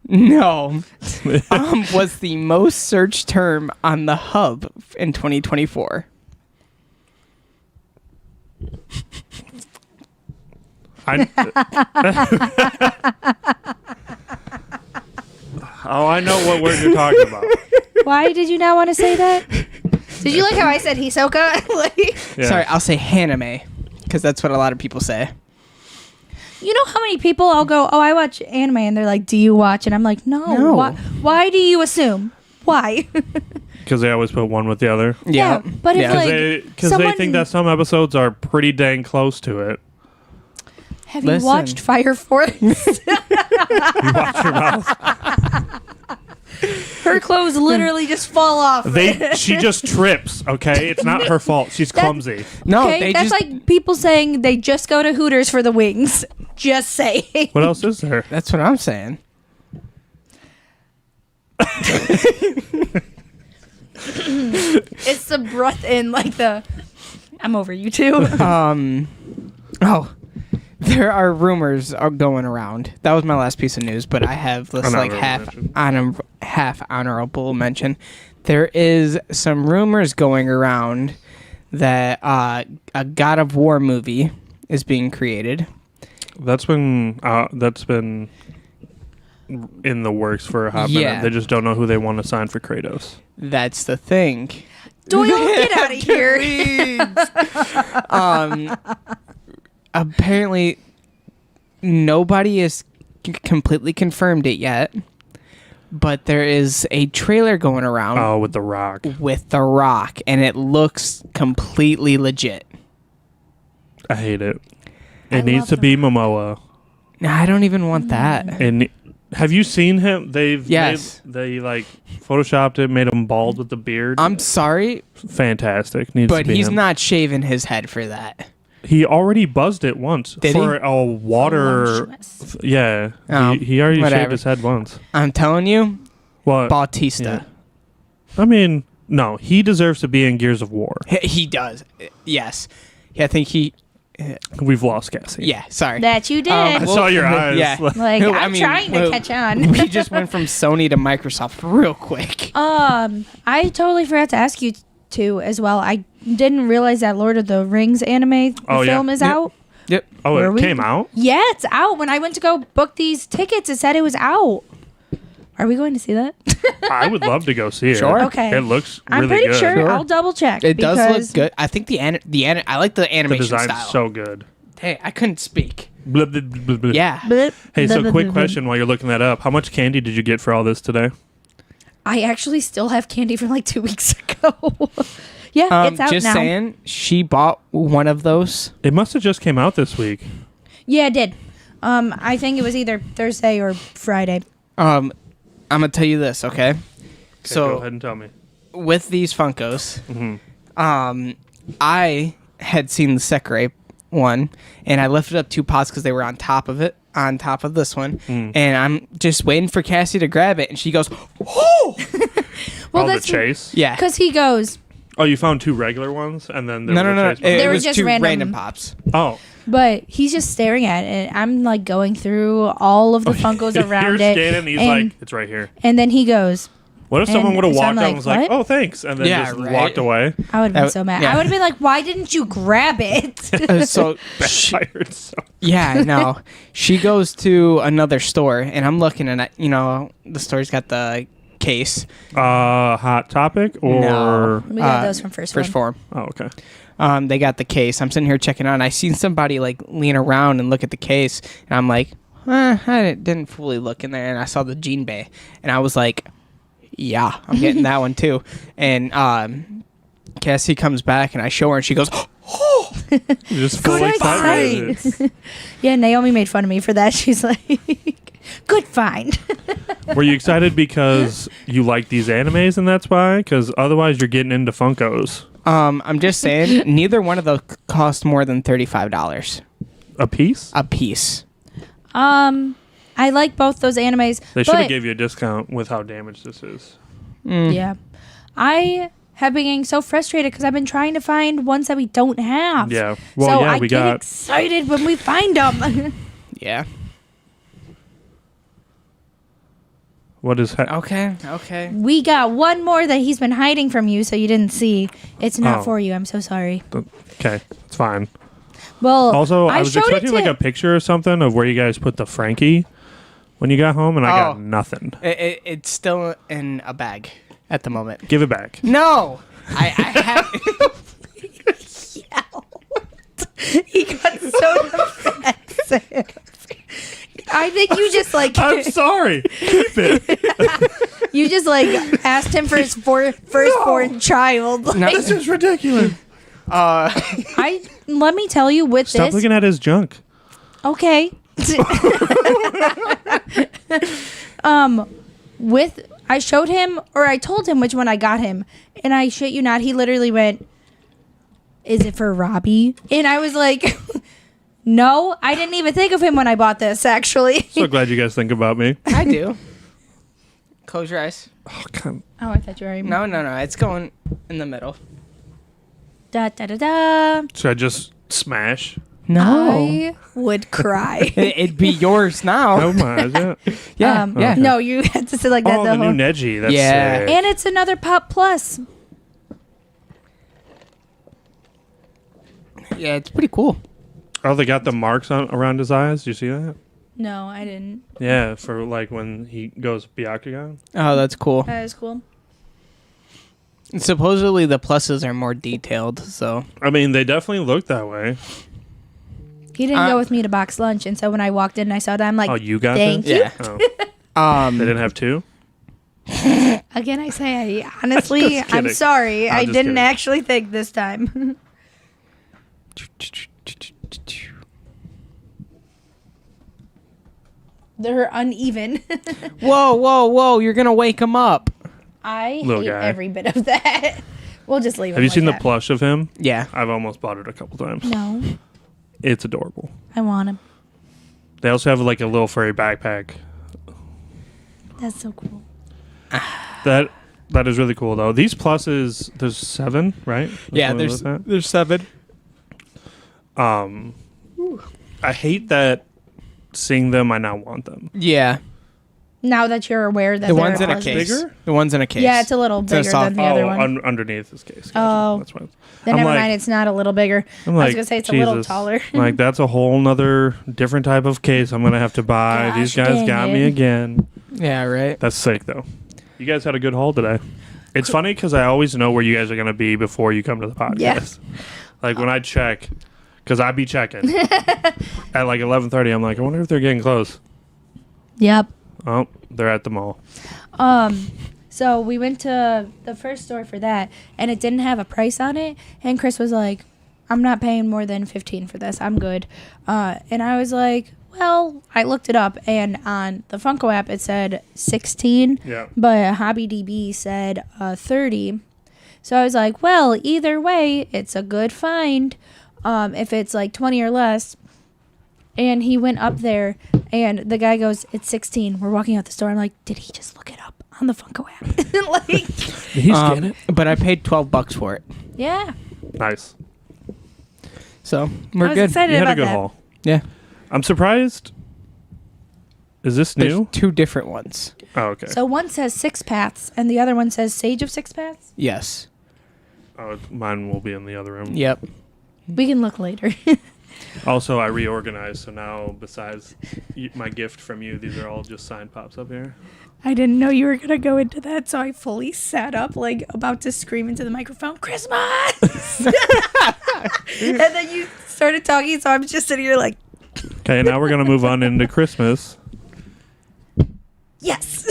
B: No, was the most searched term on the hub in 2024.
C: I know what word you're talking about.
D: Why did you not want to say that? Did you like how I said Hisoka? Like,
C: Yeah.
B: Sorry, I'll say hanime because that's what a lot of people say.
D: you know how many people I'll go, oh, I watch anime, and they're like, do you watch? And I'm like, no.
B: No.
D: Why do you assume? Why?
C: Because they always put one with the other.
D: Yeah, but if like
C: Because they think that some episodes are pretty dang close to it.
D: have you watched Fire Force?
C: You watch your mouth.
D: Her clothes literally just fall off.
C: She just trips. Okay, it's not her fault. She's clumsy.
B: No,
D: Okay, that's like people saying they just go to Hooters for the wings. Just say.
C: What else is there?
B: That's what I'm saying.
D: It's the breath in, like the. I'm over you too.
B: There are rumors going around. That was my last piece of news, but I have this like half honorable mention. There is some rumors going around that a God of War movie is being created.
C: That's been in the works for a hot minute. They just don't know who they want to sign for Kratos.
B: That's the thing.
D: Doyle, get out of here.
B: Apparently, nobody has completely confirmed it yet, but there is a trailer going around.
C: Oh, with The Rock.
B: With The Rock, and it looks completely legit.
C: I hate it. It needs to be Momoa.
B: I don't even want that.
C: And have you seen him? They like photoshopped it, made him bald with the beard.
B: I'm sorry,
C: fantastic. Needs
B: but
C: to be
B: he's
C: him.
B: not shaving his head for that.
C: He already buzzed it once for a water. Yeah, he already shaved his head once.
B: I'm telling you,
C: what
B: Bautista.
C: Yeah. I mean, no, he deserves to be in Gears of War.
B: He does. Yes, I think he.
C: We've lost Cassie.
B: Yeah, sorry.
D: That you did.
C: I saw your eyes.
B: Yeah,
D: like I'm trying to catch on.
B: We just went from Sony to Microsoft real quick.
D: I totally forgot to ask you too as well. I didn't realize that Lord of the Rings anime film is out.
B: Yep.
C: Oh, it came out?
D: Yeah, it's out. When I went to go book these tickets, it said it was out. Are we going to see that?
C: I would love to go see it.
B: Sure.
D: Okay.
C: It looks really
D: I'm pretty
C: good.
D: sure. I'll double check.
B: It does look good. I think I like the animation
C: The design's
B: style.
C: so good.
B: Hey, I couldn't speak.
C: Blah, blah, blah, blah.
B: Yeah.
C: Hey, so quick question while you're looking that up. How much candy did you get for all this today?
D: I actually still have candy from like 2 weeks ago. Yeah, it's out
B: just
D: now.
B: saying, she bought one of those.
C: It must have just came out this week.
D: Yeah, it did. I think it was either Thursday or Friday.
B: I'm gonna tell you this, okay? So
C: go ahead and tell me.
B: With these Funkos, I had seen the Sekirei one, and I lifted up 2 pots because they were on top of it, on top of this one, and I'm just waiting for Cassie to grab it, and she goes, "Oh!"
D: Well,
C: the chase.
B: Yeah,
D: because he goes.
C: Oh, you found 2 regular ones, and then there
B: no.
C: was a chase.
D: They were
B: was
D: just
B: 2
D: random
B: pops.
C: Oh.
D: But he's just staring at it. And I'm like going through all of the Funkos around
C: You're
D: it.
C: scanning, he's like, it's right here.
D: And then he goes.
C: What if someone would have
D: so
C: walked
D: I'm
C: up
D: like,
C: and was like,
D: "What?"
C: oh, thanks, and then just walked away?
D: I would have been so mad.
B: yeah.
D: I would have been like, why didn't you grab it?
B: So
C: Backfired so.
B: yeah, no. She goes to another store, and I'm looking at it. The store's got the case.
C: Hot Topic or
B: No.
D: We got those from First
B: Form.
C: Oh, okay.
B: They got the case. I'm sitting here checking out, and I seen somebody like lean around and look at the case, and I'm like, I didn't fully look in there, and I saw the Jean Bay, and I was like, yeah, I'm getting that one too. And Cassie comes back, and I show her, and she goes, oh,
C: just fully excited.
D: Yeah, Naomi made fun of me for that. She's like, good find.
C: Were you excited because you like these animes and that's why? Because otherwise you're getting into Funkos.
B: I'm just saying, neither one of those cost more than $35
C: a piece.
B: A piece.
D: I like both those animes.
C: They should have gave you a discount with how damaged this is.
D: Yeah. I have been getting so frustrated because I've been trying to find ones that we don't have.
C: Yeah. Well,
D: so
C: yeah,
D: I
C: we
D: get
C: got
D: excited when we find them.
B: Yeah.
C: What is
B: Okay.
D: We got one more that he's been hiding from you, so you didn't see. It's not
C: Oh.
D: for you. I'm so sorry.
C: Okay, it's fine.
D: Well,
C: Also, I was
D: showed
C: expecting
D: it
C: like
D: to-
C: a picture or something of where you guys put the Frankie when you got home, and I got nothing.
B: It's still in a bag at the moment.
C: Give it back.
B: No, I have.
D: He got so defensive. I think you just like.
C: I'm sorry. Keep it.
D: You just like asked him for his firstborn child.
B: No.
C: This is ridiculous.
D: Let me tell you with
C: Stop
D: this.
C: looking at his junk.
D: Okay. I showed him, or I told him which one I got him, and I shit you not, he literally went, "Is it for Robbie?" And I was like, "No, I didn't even think of him when I bought this. Actually."
C: So glad you guys think about me.
B: I do. Close your eyes.
C: Oh, God.
D: Oh, I thought you were.
B: No. It's going in the middle.
D: Da da da da.
C: Should I just smash?
B: No.
D: I would cry.
B: It'd be yours now.
C: Oh my, is it?
B: Yeah. Yeah.
D: No, you had to say like that.
C: Oh,
D: the
C: the new
D: whole.
C: Neji. That's
B: Yeah.
C: sick.
D: And it's another Pop Plus.
B: Yeah, it's pretty cool.
C: Oh, they got the marks around his eyes. Do you see that?
D: No, I didn't.
C: Yeah, for like when he goes Byakugan.
B: Oh, that's cool.
D: That is cool.
B: Supposedly the pluses are more detailed, so.
C: I mean, they definitely look that way.
D: He didn't go with me to box lunch, and so when I walked in and I saw that, I'm like,
C: Oh, you got
D: thank
C: this?
D: you.
C: Oh.
B: Um,
C: They didn't have two?
D: Again, I say, honestly,
C: Just
D: I'm
C: kidding.
D: sorry.
C: I'm
D: I
C: just
D: didn't
C: kidding.
D: actually think this time. They're uneven.
B: whoa. You're going to wake him up.
D: I
C: Little
D: hate
C: guy.
D: every bit of that. We'll just leave it
C: Have you
D: like
C: seen the
D: that.
C: plush of him?
B: Yeah.
C: I've almost bought it a couple times.
D: No,
C: It's adorable.
D: I want him.
C: They also have like a little furry backpack.
D: That's so cool.
C: That is really cool though. These pluses, there's 7, right?
B: Yeah,
C: Something like that?
B: there's 7.
C: I hate that seeing them. I now want them.
B: Yeah.
D: Now that you're aware that
B: The
D: they're
B: ones in a
D: pluses.
B: case.
C: Bigger?
B: The ones in a case.
D: Yeah, it's a little
B: a
D: bigger
B: soft-
D: than the other one.
C: Underneath this case.
D: Oh.
C: That's why.
D: Then
C: I'm
D: never
C: like-
D: mind, it's not a little bigger.
C: I'm
D: I
C: like,
D: was gonna say it's a little
C: Jesus.
D: taller.
C: Like that's a whole nother different type of case I'm gonna have to buy. These
D: Gosh
C: guys
D: dang
C: got
D: it.
C: me again.
B: Yeah, right.
C: That's sick though. You guys had a good haul today. It's funny because I always know where you guys are gonna be before you come to the podcast.
D: Yeah.
C: Like when I check, because I be checking at like 11:30. I'm like, I wonder if they're getting close.
D: Yep.
C: Oh, they're at the mall.
D: So we went to the first store for that, and it didn't have a price on it. And Chris was like, "I'm not paying more than $15 for this. I'm good." And I was like, "Well," I looked it up, and on the Funko app it said 16,
C: Yeah.
D: but HobbyDB said 30. So I was like, "Well, either way, it's a good find. If it's like 20 or less." And he went up there, and the guy goes, "It's 16. We're walking out the store." I'm like, "Did he just look it up on the Funko app?" Like,
C: Did he scan it?
B: But I paid $12 for it.
D: yeah.
C: Nice.
B: So, we're
D: I was
B: good.
D: excited
C: You had a
D: about
C: good
D: that.
C: haul.
B: Yeah.
C: I'm surprised. Is this
B: There's
C: new?
B: 2 different ones.
C: Oh, okay.
D: So one says 6 Paths, and the other one says Sage of 6 Paths.
B: Yes.
C: Oh, mine will be in the other room.
B: Yep.
D: We can look later.
C: Also, I reorganized, so now besides my gift from you, these are all just signed pops up here.
D: I didn't know you were going to go into that, so I fully sat up, like, about to scream into the microphone, "Christmas!" And then you started talking, so I'm just sitting here like,
C: Okay, now we're gonna move on into Christmas.
D: yes!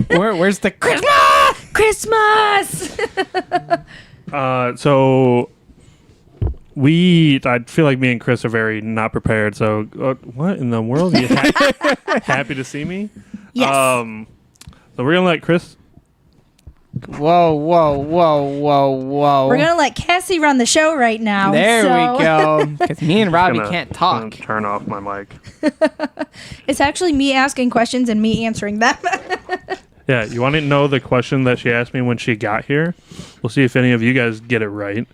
B: Where's the Christmas?
D: Christmas!
C: So I feel like me and Chris are very not prepared. So what in the world? Are you happy to see me?
D: Yes.
C: So we're gonna let Chris.
B: Whoa.
D: We're going to let Cassie run the show right now.
B: There
D: so-
B: we go. Because me and Robbie
C: gonna-
B: can't
C: gonna
B: talk.
C: turn off my mic.
D: It's actually me asking questions and me answering them.
C: Yeah, you want to know the question that she asked me when she got here? We'll see if any of you guys get it right.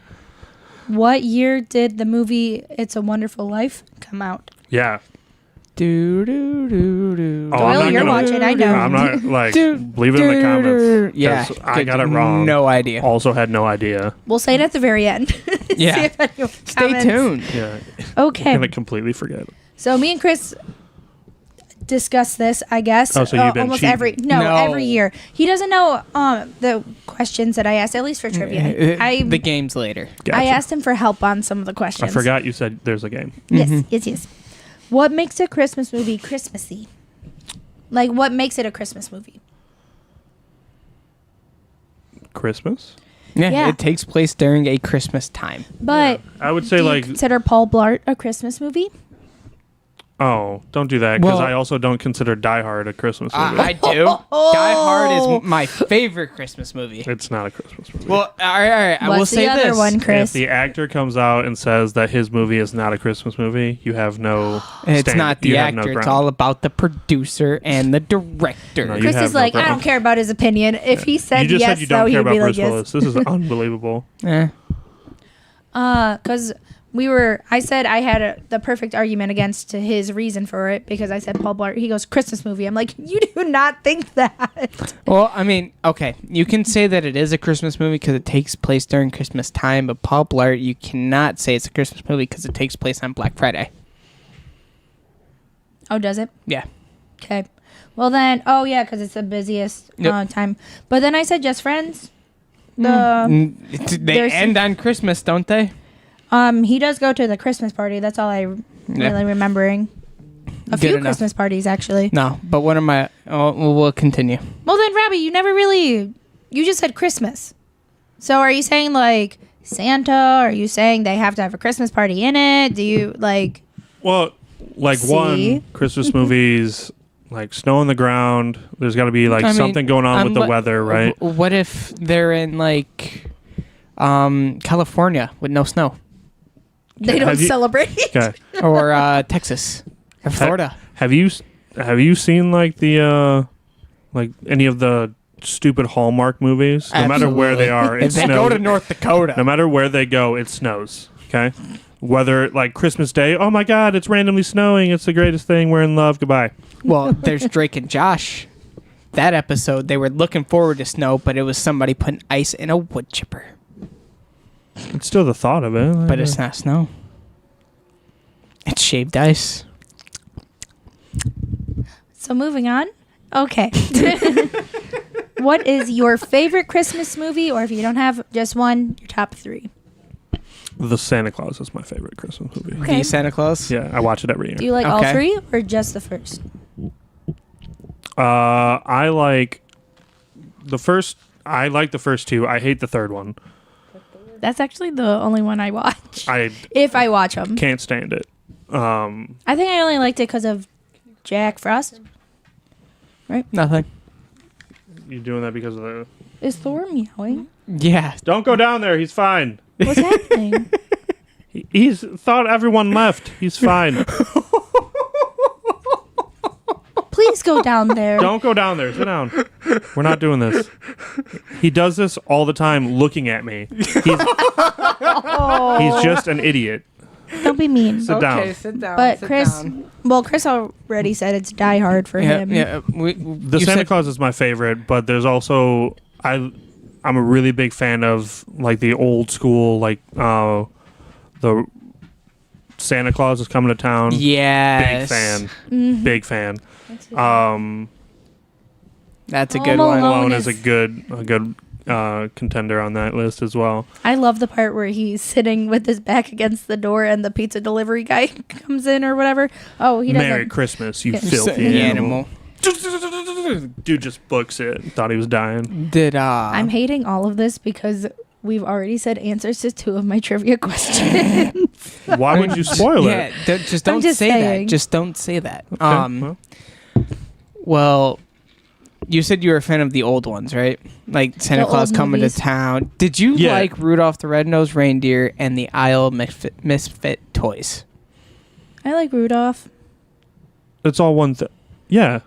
D: What year did the movie It's a Wonderful Life come out?
C: Yeah.
B: Do.
C: Oh,
D: Doyle,
C: I'm not
D: you're
C: gonna-
D: watching, I know.
C: I'm not like
B: Do-
C: leave it in the comments.
B: Yeah.
C: 'cause I got it wrong.
B: No idea.
C: Also had no idea.
D: We'll say it at the very end. See
B: Yeah.
D: if anyone
B: Stay
D: comments.
B: tuned.
C: Yeah. I'm
D: Okay.
C: gonna completely forget.
D: So me and Chris discuss this, I guess.
C: Oh, so you've been
D: almost
C: cheating.
D: every year. He doesn't know the questions that I asked, at least for trivia.
B: The game's later.
C: Gotcha.
D: I asked him for help on some of the
C: I
D: questions.
C: forgot you said there's a game.
D: Yes. What makes a Christmas movie Christmassy? Like, what makes it a Christmas movie?
C: Christmas.
B: Yeah,
D: Yeah.
B: it takes place during a Christmas time.
D: But
C: I would say
D: do
C: like
D: you consider Paul Blart a Christmas movie?
C: oh, don't do that because
B: Well-
C: I also don't consider Die Hard a Christmas movie.
B: I do. Die Hard is my favorite Christmas movie.
C: It's not a Christmas movie.
B: Well, all right. I will
D: What's
B: say
D: the other
B: this.
D: one,
C: if
D: Chris?
C: the actor comes out and says that his movie is not a Christmas movie, you have no.
B: It's not the
C: you have no
B: actor. It's
C: ground.
B: all about the producer and the director.
C: No, you
D: Chris
C: have
D: is
C: no
D: like, I
C: ground.
D: don't care about his opinion. If he said
C: You just
D: yes,
C: said you don't
D: though,
C: care
D: he'd
C: about
D: be like,
C: Bruce
D: yes.
C: Willis. This is unbelievable.
B: Eh.
D: Because I said I had the perfect argument against his reason for it because I said Paul Blart. He goes, Christmas movie. I'm like, you do not think that.
B: Well, I mean, okay, you can say that it is a Christmas movie because it takes place during Christmas time, but Paul Blart, you cannot say it's a Christmas movie because it takes place on Black Friday.
D: Oh, does it?
B: Yeah.
D: Okay. Well, then, yeah, because it's the busiest
B: Yep.
D: time. But then I said Just Friends.
B: They
D: There's-
B: end on Christmas, don't they?
D: He does go to the Christmas party. That's all I'm really remembering. A
B: Good
D: few
B: enough.
D: Christmas parties, actually.
B: No, but what am I? Oh, we'll continue.
D: Well, then, Robbie, you never really. You just said Christmas. So are you saying, like, Santa? Are you saying they have to have a Christmas party in it? Do you, like.
C: Well, like
D: See?
C: one Christmas movies, like snow on the ground. There's got to be like
B: I mean,
C: something going on with the
B: but
C: weather, right?
B: What if they're in like California with no snow,
D: They don't
C: Have you-
D: celebrate?
C: Okay.
B: or Texas, or Florida?
C: Have you seen like the like any of the stupid Hallmark movies? No matter where they are, it
B: If they
C: snows.
B: go to North Dakota,
C: No matter where they go, it snows. Okay. Whether like Christmas Day, oh my God, it's randomly snowing. It's the greatest thing. We're in love. Goodbye.
B: well, there's Drake and Josh. That episode, they were looking forward to snow, but it was somebody putting ice in a wood chipper.
C: It's still the thought of it.
B: But it's not snow. It's shaved ice.
D: So moving on. Okay. What is your favorite Christmas movie? Or if you don't have just one, your top 3.
C: The Santa Claus is my favorite Christmas movie.
D: Okay.
B: The Santa Claus.
C: Yeah, I watch it every year.
D: Do you like all
B: Okay.
D: 3 or just the first?
C: I like the first. I like the first 2. I hate the third one.
D: That's actually the only one I watch.
C: I
D: If I watch them.
C: can't stand it.
D: I think I only liked it because of Jack Frost.
B: Nothing.
C: You doing that because of the?
D: Is Thor meowing?
B: Yeah.
C: Don't go down there. He's fine.
D: What's happening?
C: He's thought everyone left. He's fine.
D: Please go down there.
C: Don't go down there. Sit down. We're not doing this. He does this all the time, looking at me. He's just an idiot.
D: Don't be mean.
C: Sit down.
B: sit down.
D: But Chris already said it's Die Hard for
B: Yeah,
D: him.
B: yeah.
C: The Santa Claus is my favorite, but there's also I'm a really big fan of like the old school, like the Santa Claus is coming to town.
B: Yes.
C: Big fan.
D: Mm-hmm.
C: Big fan.
B: That's a good
D: Home
B: one.
D: Alone
C: Alone is
D: is-
C: a good contender on that list as well.
D: I love the part where he's sitting with his back against the door and the pizza delivery guy comes in or whatever. Oh, he doesn't.
C: Merry Christmas, you
D: Yeah.
C: filthy
B: animal.
C: Dude just books it. Thought he was dying.
B: Did
D: I'm hating all of this because we've already said answers to 2 of my trivia questions.
C: Why would you spoil
B: yeah,
C: it?
B: just don't
D: just
B: say
D: saying.
B: that. Just don't say that.
C: Okay,
B: Well, you said you were a fan of the old ones, right? Like Santa
D: The
B: Claus
D: old
B: coming
D: movies.
B: to town. Did you
C: Yeah.
B: like Rudolph the Red-Nosed Reindeer and the Isle of Misfit Toys?
D: I like Rudolph.
C: it's all one thing. Yeah.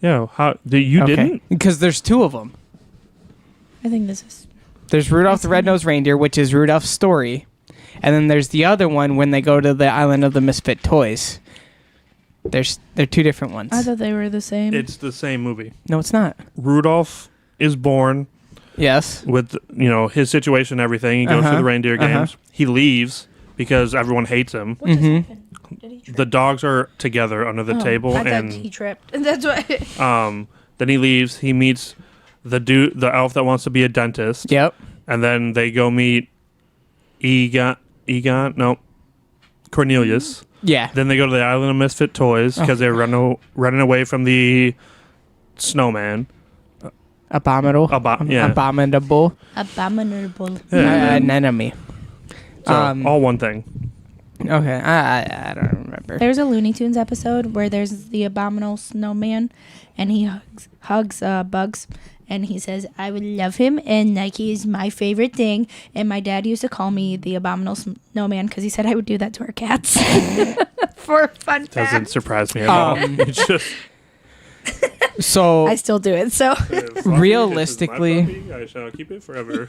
C: How you didn't?
B: Because there's 2 of them.
D: I think this is.
B: There's Rudolph the Red-Nosed Reindeer, which is Rudolph's story. And then there's the other one when they go to the Island of the Misfit Toys. They're 2 different ones.
D: I thought they were the same.
C: It's the same movie.
B: No, it's not.
C: Rudolph is born
B: Yes.
C: with his situation and everything. He goes through the reindeer games. He leaves because everyone hates him.
D: What just happened? Did he trip?
C: The dogs are together under the table,
D: I thought he
C: and
D: tripped. That's why.
C: then he leaves. He meets the elf that wants to be a dentist,
B: Yep.
C: and then they go meet Cornelius.
B: Yeah.
C: Then they go to the Island of Misfit Toys because they're running away from the snowman.
B: Abominable.
C: Yeah.
B: Abominable.
D: Abominable.
C: Yeah.
B: An enemy.
C: So, all one thing.
B: Okay, I don't remember.
D: There's a Looney Tunes episode where there's the abominable snowman, and he hugs Bugs, and he says, "I would love him, and like he is my favorite thing." And my dad used to call me the abominable snowman because he said I would do that to our cats. For a fun
C: Doesn't
D: fact,
C: surprise me at all. It's just
B: So
D: I still do it. So
B: Realistically-
C: this is my puppy, I shall keep it forever.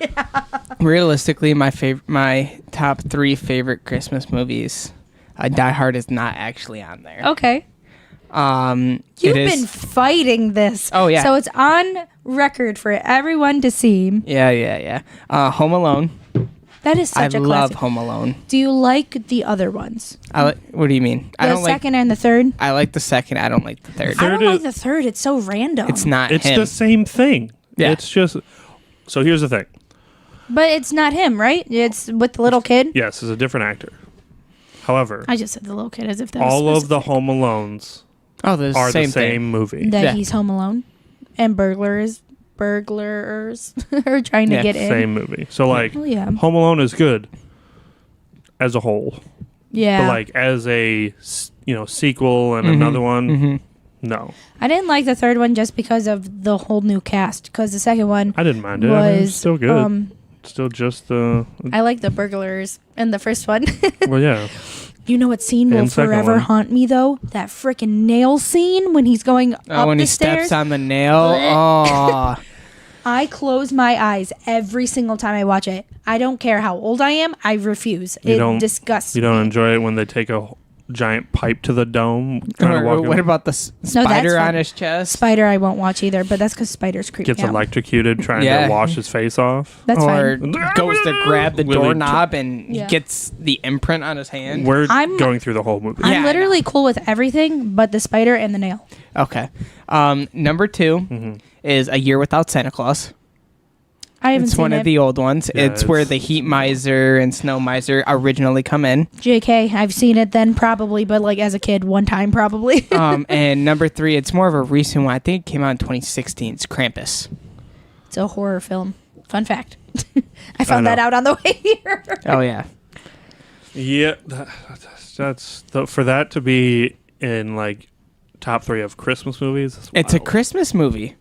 B: realistically, my top 3 favorite Christmas movies, Die Hard is not actually on there.
D: okay,
B: It
D: you've
B: is-
D: been fighting this.
B: Oh, yeah.
D: So it's on record for everyone to see.
B: Yeah. Home Alone.
D: That is such
B: I
D: a
B: love
D: classic.
B: Home Alone.
D: Do you like the other ones?
B: What do you mean? I
D: The
B: don't
D: second and the third?
B: I like the second. I don't like the third.
D: I don't
C: Third
D: like
C: is-
D: the third. It's so random.
B: It's not
C: It's
B: him.
C: the same thing.
B: Yeah.
C: It's just. So here's the thing.
D: But it's not him, right? It's with the little kid.
C: Yes, it's a different actor. However,
D: I just said the little kid as if that was
C: all of the
D: specific.
C: Home Alones
B: Oh, the
C: are
B: same
C: the same
B: thing.
C: movie.
D: that
B: Yeah.
D: he's home alone, and burglars are trying to
B: Yeah,
D: get in.
C: Same movie. So like,
D: Oh yeah,
C: Home Alone is good as a whole,
D: yeah.
C: but like as a sequel and another one,
B: Mhm.
C: no,
D: I didn't like the third one just because of the whole new cast. Because the second one
C: I didn't mind it. I mean, it's
D: was
C: still good. Still just the
D: I like the burglars in the first one.
C: well, yeah.
D: You know what scene will
C: And second
D: forever
C: one.
D: haunt me though? That freaking nail scene when he's going up
B: when
D: the
B: he
D: stairs.
B: steps on the nail. Oh.
D: I close my eyes every single time I watch it. I don't care how old I am. I refuse.
C: You
D: It
C: don't-
D: disgusts
C: You don't
D: me.
C: enjoy it when they take a giant pipe to the dome. Trying to walk
B: What
C: in,
B: about the
D: that's
B: spider
D: fine.
B: on his chest?
D: Spider I won't watch either, but that's because spiders creep
C: gets
D: me out.
C: electrocuted trying
B: Yeah.
C: to wash his face off.
D: That's
B: or
D: fine.
B: goes to grab the
C: Really
B: doorknob and
D: Yeah.
B: gets the imprint on his hand.
C: We're
D: I'm-
C: going through the whole movie.
B: Yeah, I
D: I'm
B: know.
D: literally cool with everything but the spider and the nail.
B: Okay. Number 2 is A Year Without Santa Claus.
D: I haven't
B: It's
D: seen
B: one
D: it.
B: of the old ones.
C: Yeah,
B: it's where
C: it's-
B: the Heat Miser and Snow Miser originally come in.
D: JK, I've seen it then probably, but like as a kid, one time probably.
B: And number 3, it's more of a recent one. I think it came out in 2016. It's Krampus.
D: It's a horror film. Fun fact. I found
C: know.
D: that out on the way here.
B: Oh, yeah.
C: Yeah, for that to be in like top 3 of Christmas movies. That's
B: It's a
C: wild.
B: Christmas movie,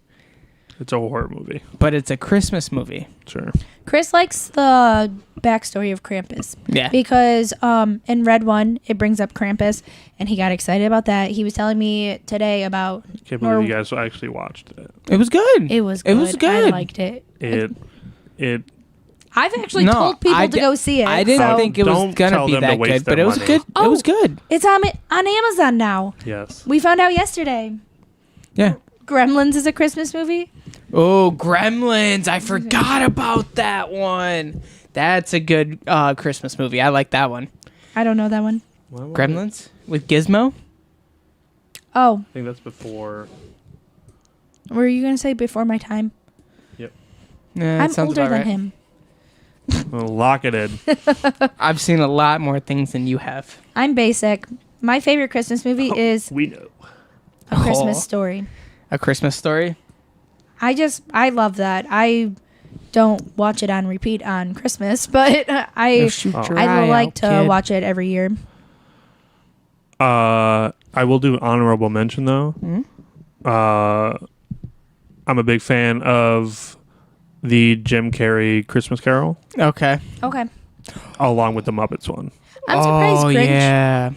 C: It's a horror movie.
B: but it's a Christmas movie.
C: Sure.
D: Chris likes the backstory of Krampus.
B: Yeah.
D: Because in Red One, it brings up Krampus, and he got excited about that. He was telling me today about
C: Can't believe you guys actually watched it.
B: It was good.
D: it was good.
B: It was good.
D: I liked it.
C: It
D: I've actually
B: No,
D: told people
B: I
D: to
B: di-
D: go see it.
B: I didn't
D: so-
B: think it was
C: Don't
B: gonna
C: tell
B: be
C: them to
B: that
C: waste
B: good, but
C: their
B: it was
C: money.
B: good.
D: Oh.
B: It was good.
D: It's on Amazon now.
C: yes.
D: We found out yesterday.
B: Yeah.
D: Gremlins is a Christmas movie.
B: Oh, Gremlins! I forgot about that one. That's a good Christmas movie. I like that one.
D: I don't know that one.
B: Gremlins with Gizmo.
D: Oh,
C: I think that's before.
D: were you gonna say before my time?
C: Yep.
B: Nah, that
D: I'm
B: sounds
D: older
B: about
D: than
B: right.
D: him.
C: Well, lock it in.
B: I've seen a lot more things than you have.
D: I'm basic. My favorite Christmas movie is
C: We know.
D: A Christmas
B: Oh.
D: Story.
B: A Christmas Story.
D: I love that. I don't watch it on repeat on Christmas, but I
B: Shoot your
D: I
B: eye
D: like
B: out,
D: to
B: kid.
D: watch it every year.
C: I will do honorable mention though. I'm a big fan of the Jim Carrey Christmas Carol,
B: Okay.
D: Okay.
C: along with the Muppets one.
D: I'm surprised
B: Oh
D: Grinch.
B: yeah.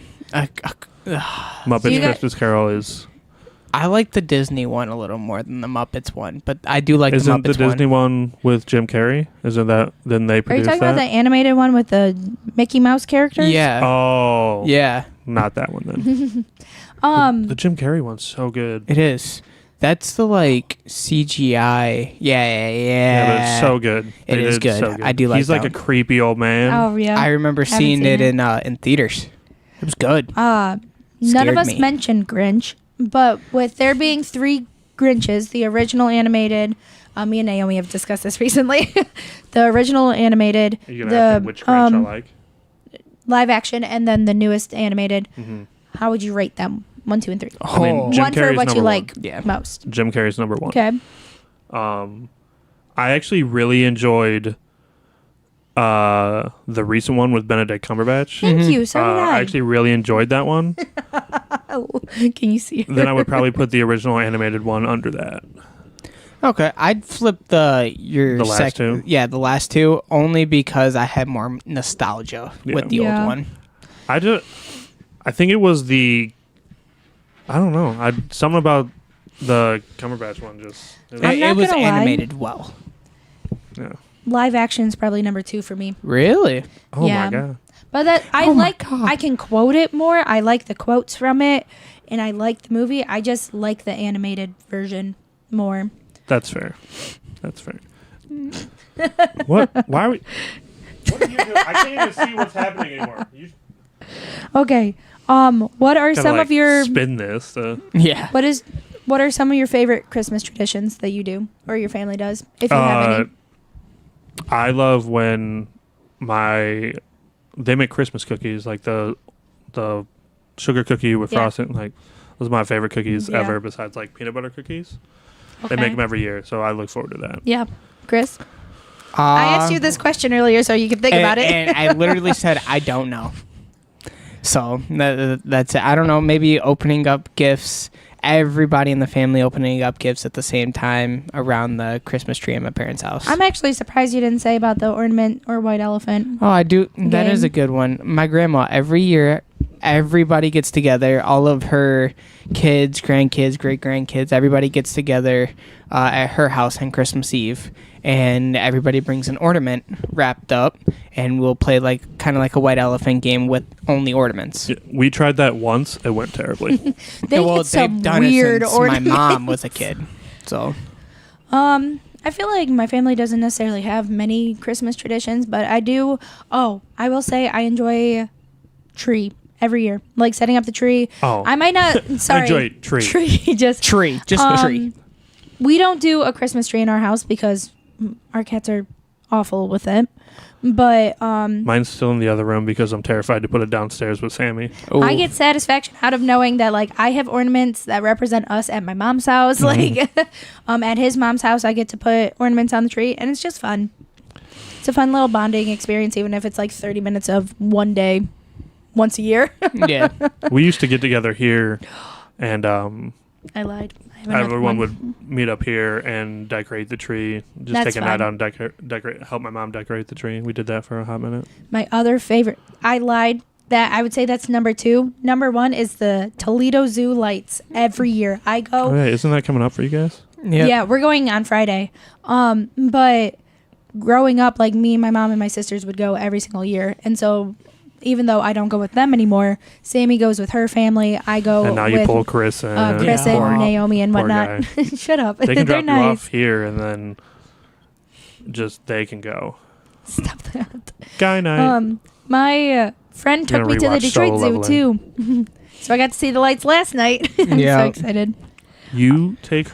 C: Muppets
D: you got-
C: Christmas Carol is
B: I like the Disney one a little more than the Muppets one, but I do like the
C: isn't
B: Muppets
C: the Disney one with Jim Carrey? Isn't that then they
D: Are you
C: produced
D: talking
C: that?
D: about the animated one with the Mickey Mouse characters?
B: Yeah.
C: Oh,
B: Yeah.
C: not that one then. The Jim Carrey one's so good.
B: It is. That's the like CGI. Yeah.
C: Yeah, but it's so good.
B: It
C: They
B: is
C: did
B: good.
C: so
B: I do like
C: He's like
B: that
C: a
B: one.
C: creepy old man.
D: Oh yeah.
B: I remember
D: Haven't
B: seeing
D: seen
B: it
D: it.
B: in theaters. It was good.
D: None
B: Scared
D: of us
B: me.
D: mentioned Grinch, but with there being 3 Grinches, the original animated, me and Naomi have discussed this recently. The original animated,
C: Are you gonna ask me which Grinch I like?
D: live action, and then the newest animated.
C: Mm-hmm.
D: How would you rate them? 1, 2, and 3.
C: I mean,
B: Oh.
C: Jim
D: One for
C: Carrey's
D: what you
C: number
D: like
C: one.
B: Yeah.
D: most.
C: Jim Carrey's number 1.
D: Okay.
C: I actually really enjoyed the recent one with Benedict Cumberbatch.
D: Thank you. So did
C: I
D: I.
C: actually really enjoyed that one.
D: Can you see?
C: Then I would probably put the original animated one under that.
B: Okay, I'd flip the
C: last two?
B: Yeah, the last two only because I had more nostalgia with the
D: Yeah.
B: old one.
C: I think it was I don't know. Something about the Cumberbatch one just.
D: I'm not
B: It was
D: gonna lie.
B: animated well.
C: Yeah.
D: Live action is probably number 2 for me.
B: Really?
C: Oh
D: Yeah.
C: my god.
D: But that
B: Oh my God.
D: I can quote it more. I like the quotes from it, and I like the movie. I just like the animated version more.
C: That's fair. That's fair. What? Why are we? What are you doing? I can't even see what's happening anymore. You
D: Okay. What are
C: gotta,
D: some
C: like,
D: of your
C: spin this?
B: Yeah.
D: what are some of your favorite Christmas traditions that you do or your family does, if you have any?
C: I love when they make Christmas cookies, like the sugar cookie with
D: Yeah.
C: frosting. Like those are my favorite cookies
D: Yeah.
C: ever. Besides like peanut butter cookies,
D: Okay.
C: they make them every year, so I look forward to that.
D: Yeah, Chris. I asked you this question earlier, so you can think about it.
B: And I literally said, I don't know. So that's it. I don't know. Maybe opening up gifts. Everybody in the family opening up gifts at the same time around the Christmas tree at my parents' house.
D: I'm actually surprised you didn't say about the ornament or white elephant.
B: Oh, I do. That is
D: Game.
B: a good one. My grandma, every year, everybody gets together. All of her kids, grandkids, great grandkids, everybody gets together at her house on Christmas Eve. And everybody brings an ornament wrapped up, and we'll play kind of like a white elephant game with only ornaments.
C: Yeah, we tried that once. It went terribly.
D: They
B: Well,
D: get some
B: they've done
D: weird
B: it since
D: ornaments.
B: my mom was a kid. So
D: I feel like my family doesn't necessarily have many Christmas traditions, but I do. Oh, I will say I enjoy tree every year, like setting up the tree.
C: Oh.
D: I might not. Sorry,
C: enjoy tree.
D: Tree, just
B: tree, just a tree.
D: We don't do a Christmas tree in our house because our cats are awful with it. But
C: Mine's still in the other room because I'm terrified to put it downstairs with Sammy.
D: I
B: Ooh.
D: get satisfaction out of knowing that I have ornaments that represent us at my mom's house. At his mom's house, I get to put ornaments on the tree, and it's just fun. It's a fun little bonding experience, even if it's 30 minutes of one day, once a year.
B: Yeah.
C: We used to get together here, and
D: I lied. I have another
C: everyone
D: one.
C: would meet up here and decorate the tree. Just
D: That's
C: take a night
D: fun.
C: out and decorate. Help my mom decorate the tree. We did that for a hot minute.
D: My other favorite, I lied. That I would say that's number 2. Number 1 is the Toledo Zoo lights. Every year I go.
C: Oh yeah, isn't that coming up for you guys?
B: Yep.
D: Yeah, we're going on Friday. But growing up, me and my mom and my sisters would go every single year, and so even though I don't go with them anymore, Sammy goes with her family. I go
C: And now
D: with
C: you pull Chris and
D: Chris
B: Yeah.
D: and
B: Poor-
D: Naomi and
C: poor
D: whatnot. Shut up.
C: They can
D: They're
C: drop you
D: nice.
C: off here, and then they can go.
D: Stop that.
C: Guy night.
D: My friend took
C: Gonna
D: me to the
C: rewatch
D: Detroit
C: Solo
D: Zoo too, so I got to see the lights last night. I'm
B: Yeah.
D: so excited.
C: You take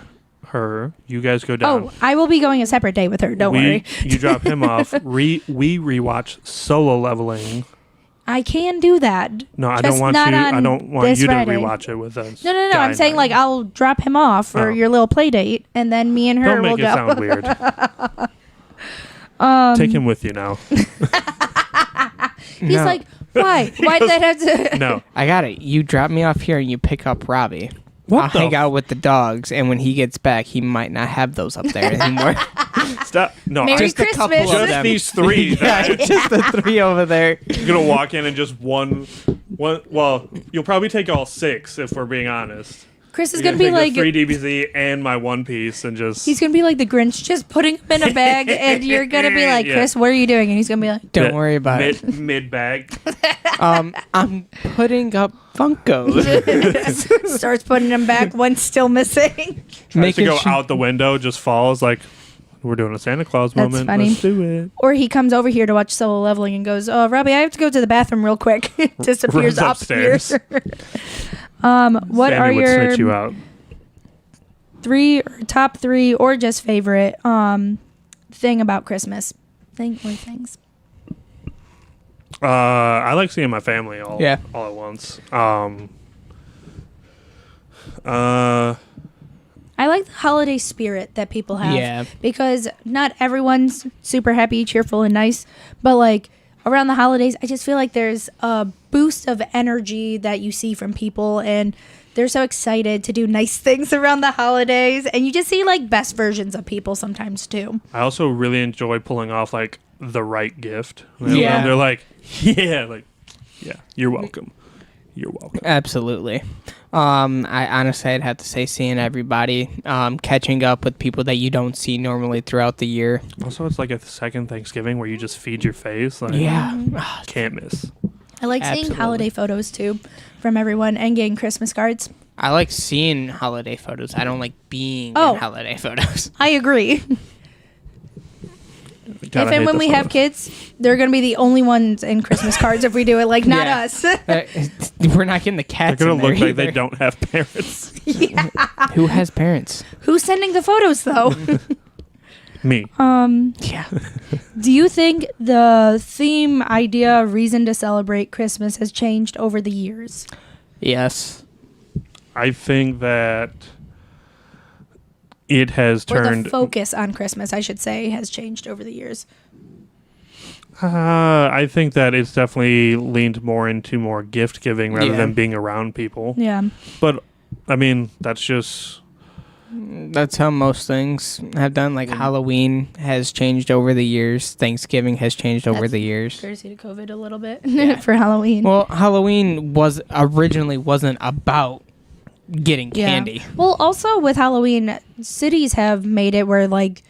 C: her. You guys go down.
D: Oh, I will be going a separate day with her. Don't worry.
C: You drop him off. We rewatch Solo Leveling.
D: I can do that.
C: No, I
D: Just
C: don't want
D: not
C: you.
D: on
C: I don't want
D: this
C: you to
D: Friday.
C: rewatch it with us.
D: No.
C: Guy
D: I'm saying
C: night.
D: I'll drop him off for
C: Oh.
D: your little play date, and then me and her
C: Don't
D: will
C: make it
D: go.
C: sound weird. Take him with you now.
D: He's
B: No.
D: like, why? Why did that have to?
C: No.
B: I got it. You drop me off here and you pick up Robbie.
C: What
B: I'll
C: the
B: hang out with the dogs, and when he gets back, he might not have those up there anymore.
C: Stop. No.
D: Merry
B: Just a couple
D: Christmas.
B: of
C: just
B: them.
C: these three.
B: Yeah, just the 3 over there.
C: You're gonna walk in and just one. Well, you'll probably take all 6 if we're being honest.
D: Chris is
C: You're
D: gonna be
C: take
D: like,
C: the 3 DBZ and my One Piece and just.
D: he's gonna be like the Grinch, just putting him in a bag, and you're gonna be like,
C: Yeah.
D: Chris, what are you doing? And he's gonna be like,
B: Don't worry about it.
C: Mid bag.
B: I'm putting up Funkos.
D: starts putting them back. One's still missing.
C: Tries to
B: Making
C: go
B: sure-
C: out the window, just falls like. We're doing a Santa Claus
D: That's
C: moment.
D: funny.
C: Let's do it.
D: Or he comes over here to watch Solo Leveling and goes, "Oh, Robbie, I have to go to the bathroom real quick." Disappears
C: Runs
D: up
C: upstairs.
D: here. What
C: Sammy
D: are
C: would
D: your
C: snitch you out.
D: 3 or top 3 or just favorite thing about Christmas? Things.
C: I like seeing my family all at once.
D: I I like the holiday spirit that people have.
B: Yeah.
D: Because not everyone's super happy, cheerful, and nice. But like around the holidays, I just feel like there's a boost of energy that you see from people, and they're so excited to do nice things around the holidays. And you just see like best versions of people sometimes too.
C: I also really enjoy pulling off like the right gift.
B: Yeah.
C: And they're like, yeah, you're welcome. You're welcome.
B: Absolutely. I honestly, I'd have to say seeing everybody, catching up with people that you don't see normally throughout the year.
C: Also, it's like a second Thanksgiving where you just feed your face. Like,
B: Yeah.
C: can't miss.
D: I like seeing
B: Absolutely.
D: holiday photos too from everyone and getting Christmas cards.
B: I like seeing holiday photos. I don't like being in holiday photos.
D: I agree. If and when we have kids, they're going to be the only ones in Christmas cards if we do it. Like, not
B: Yeah.
D: us.
B: We're not getting the cats.
C: They're going
B: in
C: to look
B: there
C: like they
B: either.
C: don't have parents.
B: Who has parents?
D: Who's sending the photos, though?
C: Me.
B: Yeah.
D: Do you think the theme, idea, reason to celebrate Christmas has changed over the years?
B: Yes.
C: I think that it has
D: Or
C: turned.
D: the focus on Christmas, I should say, has changed over the years.
C: I think that it's definitely leaned more into more gift giving rather
B: Yeah.
C: than being around people.
D: Yeah.
C: But I mean, that's just
B: That's how most things have done. Like Halloween has changed over the years. Thanksgiving has changed over
D: That's
B: the years.
D: Courtesy to COVID a little bit
B: Yeah.
D: for Halloween.
B: Well, Halloween wasn't about getting candy.
D: Well, also with Halloween, cities have made it where like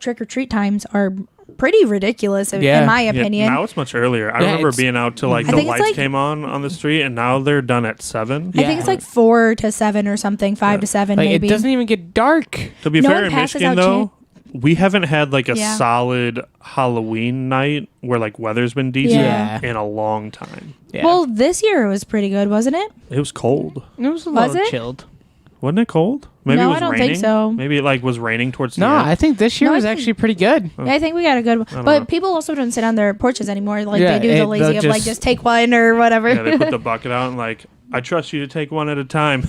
D: trick or treat times are pretty ridiculous in my opinion.
C: now it's much earlier. I
B: Yeah,
C: remember
B: it's-
C: being out till like
D: I
C: the
D: think it's
C: lights
D: like-
C: came on the street, and now they're done at 7.
D: I think it's like 4 to 7 or something, 5 to 7
B: Like,
D: maybe.
B: it doesn't even get dark.
C: To be
D: No
C: fair,
D: one
C: in
D: passes
C: Michigan
D: out
C: though, we haven't had like a
D: Yeah.
C: solid Halloween night where like weather's been decent
B: Yeah.
C: in a long time.
B: Yeah.
D: Well, this year it was pretty good, wasn't it?
C: It was cold.
B: it was a
D: was
B: little
D: it?
B: chilled.
C: Wasn't it cold? Maybe
D: No,
C: it was
D: I don't
C: raining.
D: think so.
C: Maybe it like was raining towards the
B: No,
C: end.
B: I think this year
D: No, I
B: was
D: think-
B: actually pretty good.
D: I think we got a good one.
C: don't
D: But
C: know.
D: people also don't sit on their porches anymore. Like
B: Yeah,
D: they do the lazy
B: they'll
D: of like
B: just-
D: just take one or whatever.
C: Yeah, they put the bucket out and like, I trust you to take one at a time.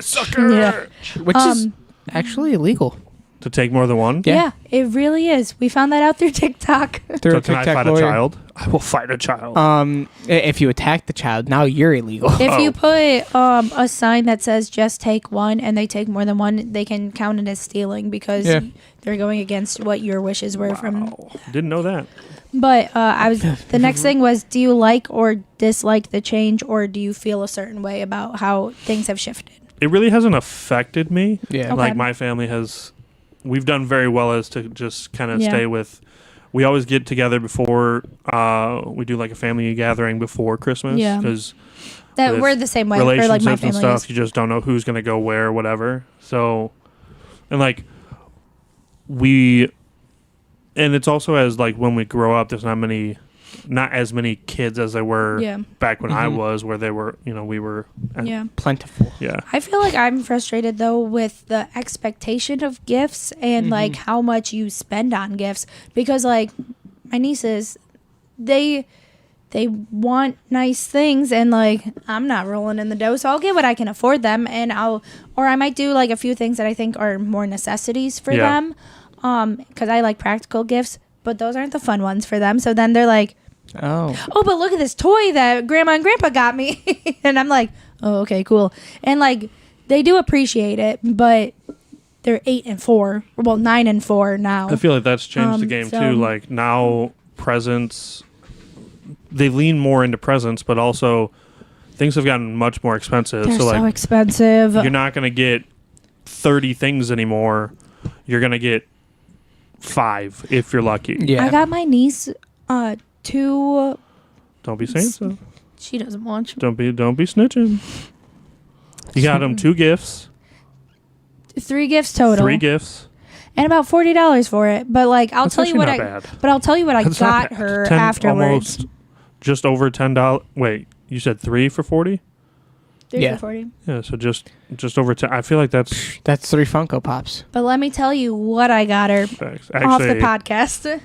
C: Sucker!
D: Yeah.
B: Which is actually illegal.
C: To take more than one?
D: Yeah, it really is. We found that out through TikTok.
B: Through
C: So
B: a
C: can I
B: TikTok
C: fight
B: lawyer.
C: a child? I will fight a child.
B: If you attack the child, now you're illegal.
D: If you
C: Oh.
D: put a sign that says just take one and they take more than one, they can count it as stealing because
B: Yeah.
D: they're going against what your wishes were from.
C: Wow. Didn't know that.
D: But the next thing was, do you like or dislike the change, or do you feel a certain way about how things have shifted?
C: It really hasn't affected me.
B: Yeah.
D: Okay.
C: Like my family has, we've done very well as to just kind of
D: Yeah.
C: stay with. We always get together before we do like a family gathering before Christmas.
D: Yeah.
C: Because
D: That
C: with
D: we're the same way, or
C: relationships
D: like my
C: and
D: family
C: stuff,
D: is.
C: you just don't know who's gonna go where, whatever. So, and like and it's also as like when we grow up, there's not as many kids as there were
D: Yeah.
C: back when I
B: Mhm.
C: was, where they were, we were.
D: Yeah.
B: Plentiful.
C: Yeah.
D: I feel like I'm frustrated though with the expectation of gifts and like how much you spend on gifts, because like my nieces, they want nice things, and like I'm not rolling in the dough, so I'll get what I can afford them, and I might do like a few things that I think are more necessities for
C: Yeah.
D: them, because I like practical gifts, but those aren't the fun ones for them. So then they're like,
B: Oh.
D: oh, but look at this toy that grandma and grandpa got me. And I'm like, oh, okay, cool. And like, they do appreciate it, but they're 8 and 4. Well, 9 and 4 now.
C: I feel like that's changed the game
D: so-
C: too. Like now, presents, they lean more into presents, but also things have gotten much more expensive.
D: They're
C: so
D: so
C: like,
D: expensive.
C: you're not gonna get 30 things anymore. You're gonna get 5 if you're lucky.
B: Yeah.
D: I got my niece 2.
C: Don't be saying so.
D: She doesn't watch.
C: Don't be snitching. You got them 2 gifts,
D: 3 gifts total.
C: 3 gifts.
D: And about $40 for it. But like, I'll
C: That's
D: tell you
C: actually
D: what
C: not bad.
D: But I'll tell you what I
C: That's not
D: got
C: bad.
D: her
C: 10
D: afterwards.
C: Almost just over $10. Wait, you said 3 for 40?
D: 3
B: Yeah.
D: for 40.
C: Yeah, so just over 10. I feel like that's
B: That's 3 Funko Pops.
D: But let me tell you what I got her
C: facts.
D: off the
C: Actually,
D: podcast.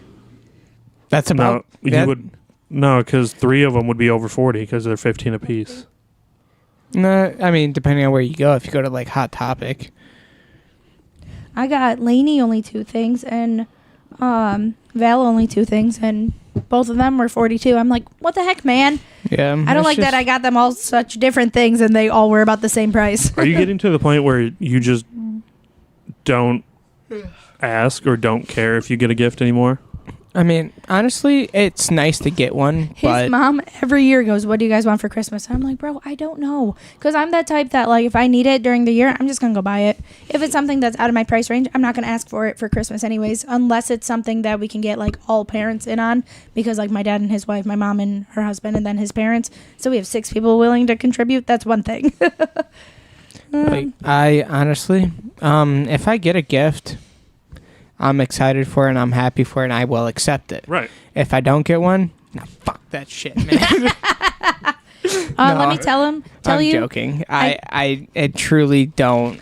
B: That's
C: no,
B: about.
C: you would no, because 3 of them would be over 40 because they're 15 apiece.
B: No, I mean, depending on where you go. If you go to like Hot Topic,
D: I got Lainey only 2 things and Val only 2 things, and both of them were 42. I'm like, what the heck, man?
B: Yeah,
D: I don't like that I got them all such different things and they all were about the same price.
C: Are you getting to the point where you just don't ask or don't care if you get a gift anymore?
B: I mean, honestly, it's nice to get one,
D: His
B: but
D: mom every year goes, what do you guys want for Christmas? I'm like, bro, I don't know. Because I'm that type that, like, if I need it during the year, I'm just going to go buy it. If it's something that's out of my price range, I'm not going to ask for it for Christmas anyways, unless it's something that we can get, like, all parents in on. Because, like, my dad and his wife, my mom and her husband, and then his parents. So we have 6 people willing to contribute. That's one thing.
B: like, I honestly, if I get a gift, I'm excited for it and I'm happy for it and I will accept it.
C: Right.
B: If I don't get one, nah, fuck that shit, man.
D: Let me tell
B: I'm
D: you.
B: joking. I truly don't.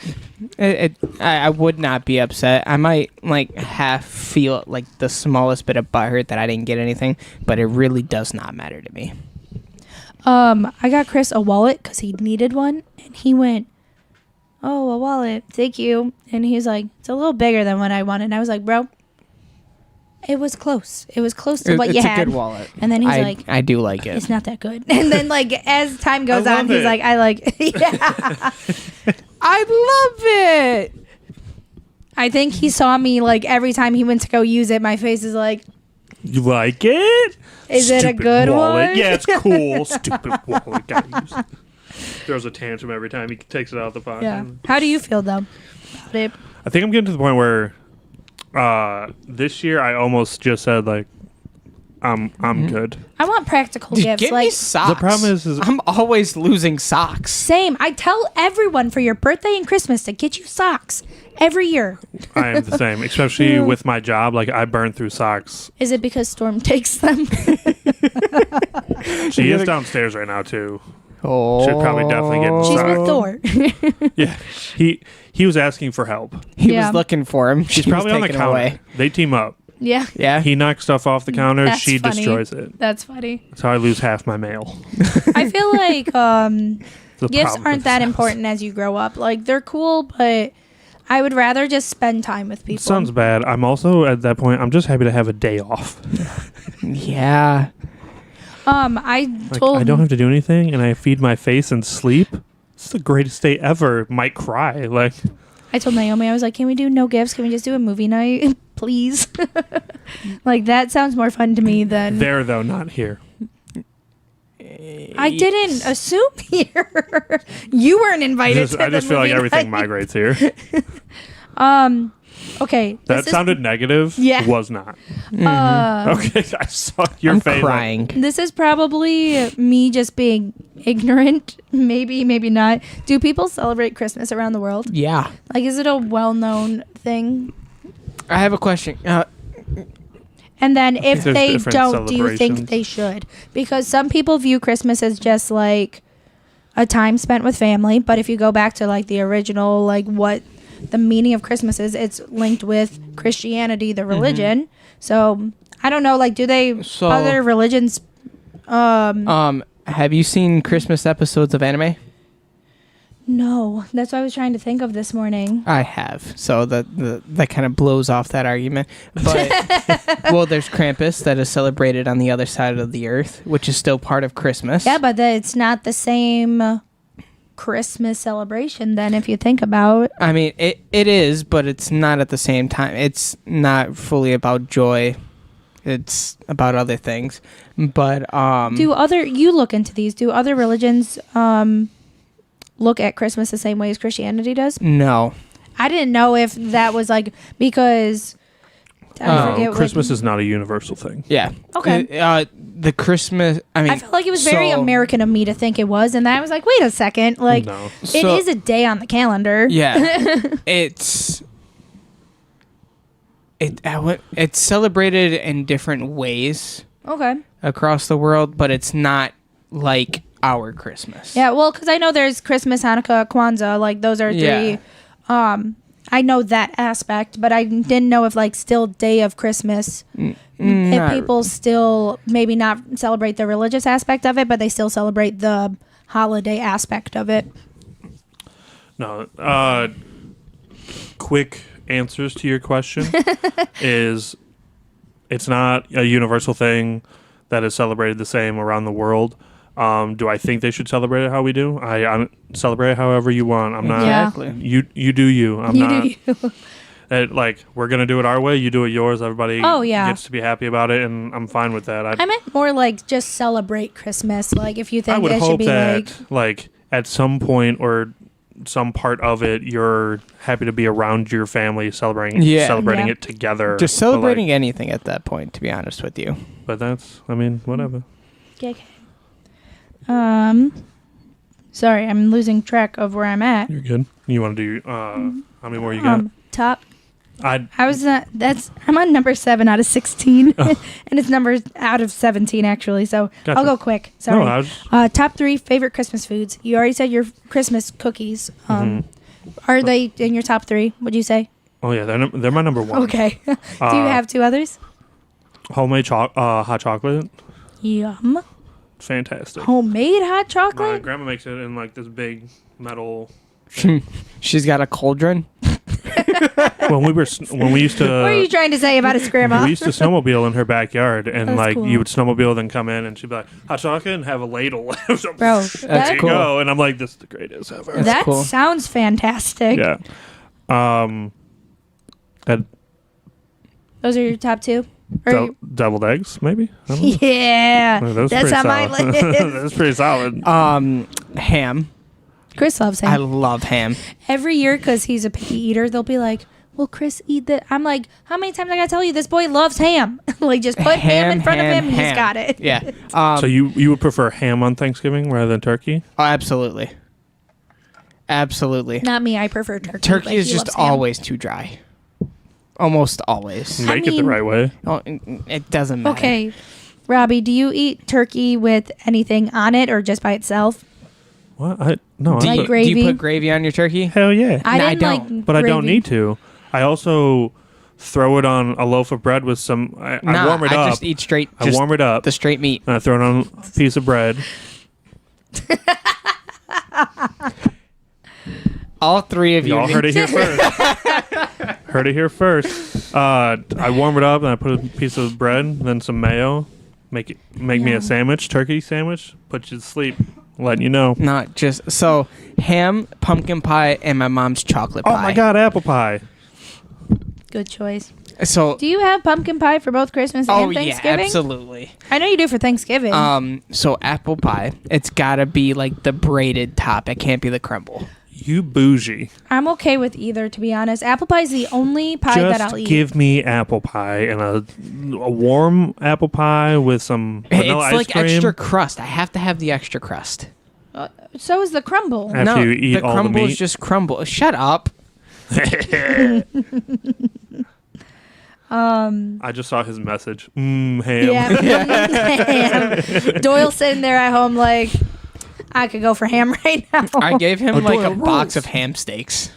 B: I would not be upset. I might like half feel like the smallest bit of butthurt that I didn't get anything, but it really does not matter to me.
D: I got Chris a wallet because he needed one, and he went, "Oh, a wallet, thank you." And he's like, "It's a little bigger than what I wanted." And I was like, "Bro, it was close. It was close to what you had."
B: It's a good wallet.
D: And then he's like,
B: I do like it.
D: "It's not that good." And then like as time goes
C: I
D: on,
C: love
D: he's
C: it.
D: like, "I like, yeah."
B: I love it.
D: I think he saw me like every time he went to go use it. My face is like,
C: You like it?
D: Is it a good
C: wallet.
D: one?
C: Yeah, it's cool. Stupid wallet. Gotta use it. Throws a tantrum every time he takes it out of the pocket.
D: yeah. How do you feel though about it?
C: I think I'm getting to the point where this year I almost just said like I'm good.
D: I want practical
B: Just
D: gifts.
B: give
D: Like
B: me socks.
C: The problem is
B: I'm always losing socks.
D: same. I tell everyone for your birthday and Christmas to get you socks every year.
C: I am the same, especially with my job. Like I burn through socks.
D: Is it because Storm takes them?
C: She is downstairs right now too.
B: Oh,
C: Should probably definitely get
D: She's
C: socks.
D: with Thor.
C: Yeah, he was asking for help.
B: He
D: Yeah.
B: was looking for him.
C: She's
B: She was
C: probably on the
B: taking
C: counter.
B: away.
C: They team up.
D: Yeah.
B: Yeah.
C: He knocks stuff off the counter.
D: That's
C: She
D: funny.
C: destroys it.
D: That's funny.
C: That's how I lose half my mail.
D: I feel like
C: The
D: gifts
C: problem
D: aren't
C: with
D: that
C: this house.
D: important as you grow up. Like they're cool, but I would rather just spend time with people.
C: Sounds bad. I'm also at that point. I'm just happy to have a day off.
B: Yeah.
D: I
C: Like,
D: told
C: I don't have to do anything, and I feed my face and sleep. It's the greatest day ever. Might cry. Like
D: Naomi, I was like, can we do no gifts? Can we just do a movie night, please? Like that sounds more fun to me than
C: there though, not here.
D: I didn't assume here. You weren't invited to
C: I
D: the
C: just feel like
D: movie
C: everything
D: night.
C: migrates here.
D: Okay.
C: That
D: this is-
C: sounded negative.
D: Yeah.
C: Was not.
D: Uh,
C: Okay, I saw your
B: I'm
C: face.
B: crying.
D: This is probably me just being ignorant. Maybe not. Do people celebrate Christmas around the world?
B: Yeah.
D: Like, is it a well-known thing?
B: I have a question.
D: And then if
C: there's
D: they
C: different
D: don't, do you think
C: celebrations.
D: they should? Because some people view Christmas as just like a time spent with family. But if you go back to like the original, like what the meaning of Christmas is, it's linked with Christianity, the religion. So I don't know. Like, do they
B: So-
D: other religions?
B: Have you seen Christmas episodes of anime?
D: No, that's what I was trying to think of this morning.
B: I have. So that kind of blows off that argument. But well, there's Krampus that is celebrated on the other side of the earth, which is still part of Christmas.
D: Yeah, but it's not the same Christmas celebration then if you think about.
B: I mean, it is, but it's not at the same time. It's not fully about joy. It's about other things. But
D: You look into these. Do other religions look at Christmas the same way as Christianity does?
B: no.
D: I didn't know if that was like because I forget
C: Christmas
D: what,
C: is not a universal thing.
B: Yeah.
D: Okay.
B: The Christmas. I mean,
D: I felt like it was very
B: so-
D: American of me to think it was, and then I was like, wait a second, like
C: No.
D: it
B: So-
D: is a day on the calendar.
B: Yeah. It's celebrated in different ways
D: Okay.
B: across the world, but it's not like our Christmas.
D: Yeah, well, because I know there's Christmas, Hanukkah, Kwanzaa, like those are three.
B: Yeah.
D: I know that aspect, but I didn't know if like still day of Christmas, if
B: not-
D: people still maybe not celebrate the religious aspect of it, but they still celebrate the holiday aspect of it.
C: No. Quick answers to your question. Is it's not a universal thing that is celebrated the same around the world. Do I think they should celebrate it how we do? I celebrate it however you want. I'm not.
B: Exactly.
C: You do you. I'm
D: You
C: not.
D: do you.
C: Like we're gonna do it our way. You do it yours. Everybody gets to be happy about it, and I'm fine with that.
D: I meant more like just celebrate Christmas. Like if you
C: I
D: think
C: would
D: it should
C: hope
D: be
C: that at some point or some part of it, you're happy to be around your family celebrating
B: Yeah.
C: it together.
B: Just celebrating anything at that point, to be honest with you.
C: But that's, I mean, whatever.
D: Okay. Sorry, I'm losing track of where I'm at.
C: You're good. You want to do? How many more you got?
D: Top.
C: I
D: was I'm on number 7 out of 16, and it's numbers out of 17 actually. So
C: Gotcha.
D: I'll go quick. Sorry.
C: No, I was,
D: Top 3 favorite Christmas foods. You already said your Christmas cookies. Are they in your top 3? Would you say?
C: oh yeah, they're my number 1.
D: Okay. Do you have 2 others?
C: Homemade hot chocolate,
D: Yum.
C: fantastic.
D: Homemade hot
C: My
D: chocolate.
C: grandma makes it in like this big metal.
B: She's got a cauldron.
C: when we used to.
D: What are you trying to say about his grandma?
C: We used to snowmobile in her backyard, and
D: That's
C: like
D: cool.
C: you would snowmobile, then come in, and she'd be like, "Hot chocolate," and have a ladle. So,
D: Bro,
C: there you
B: cool.
C: go. And I'm like, "This is the greatest ever."
D: that
B: cool.
D: sounds fantastic.
C: Yeah. And
D: Those are your top 2? Or
C: deviled eggs, maybe. I don't know.
D: yeah,
C: That's
D: that's
C: pretty
D: on my
C: solid.
D: list.
C: That's pretty solid.
B: Ham.
D: Chris loves
B: I
D: ham.
B: love ham.
D: Every year, because he's a picky eater, they'll be like, "Will Chris eat that?" I'm like, "How many times I gotta tell you this boy loves ham?" Like, just put ham in front of him, and he's got it.
B: Yeah.
C: So you would prefer ham on Thanksgiving rather than turkey?
B: Oh, absolutely. Absolutely.
D: Not me. I prefer turkey.
B: Turkey
D: but
B: is
D: he
B: just
D: loves ham.
B: always too dry. Almost always.
C: Make it the
D: mean-
C: right way.
B: Oh, it doesn't matter.
D: Okay, Robbie, do you eat turkey with anything on it or just by itself?
C: What?
B: Do,
D: Like
B: you, do
D: gravy?
B: you put gravy on your turkey?
C: Hell yeah.
D: I
B: No, I
D: didn't
B: don't.
D: like
C: But I don't
D: gravy.
C: need to. I also throw it on a loaf of bread with some. I warm it
B: I
C: up.
B: just eat straight.
C: I warm it up.
B: The straight meat.
C: And I throw it on a piece of bread.
B: All 3 of you.
C: Y'all heard it here first. Heard it here first. I warm it up and I put a piece of bread, then some mayo. Make me a sandwich, turkey sandwich. Put you to sleep. Letting you know.
B: Not just so ham, pumpkin pie, and my mom's chocolate pie.
C: Oh my God, apple pie.
D: Good choice.
B: So
D: Do you have pumpkin pie for both Christmas and
B: yeah,
D: Thanksgiving?
B: absolutely.
D: I know you do for Thanksgiving.
B: So apple pie, it's gotta be like the braided top. It can't be the crumble.
C: You bougie.
D: I'm okay with either, to be honest. Apple pie is the only pie that I'll
C: Just
D: eat.
C: give me apple pie and a warm apple pie with some vanilla
B: It's
C: ice
B: like
C: cream.
B: extra crust. I have to have the extra crust.
D: So is the crumble.
C: After
B: no,
C: you eat
B: the
C: all the
B: crumble
C: meat.
B: is just crumble. Shut up.
C: I just saw his message. Ham.
D: Yeah. Doyle's sitting there at home like, I could go for ham right now.
B: I gave him like a
C: Doyle
B: box
C: rules.
B: of ham steaks.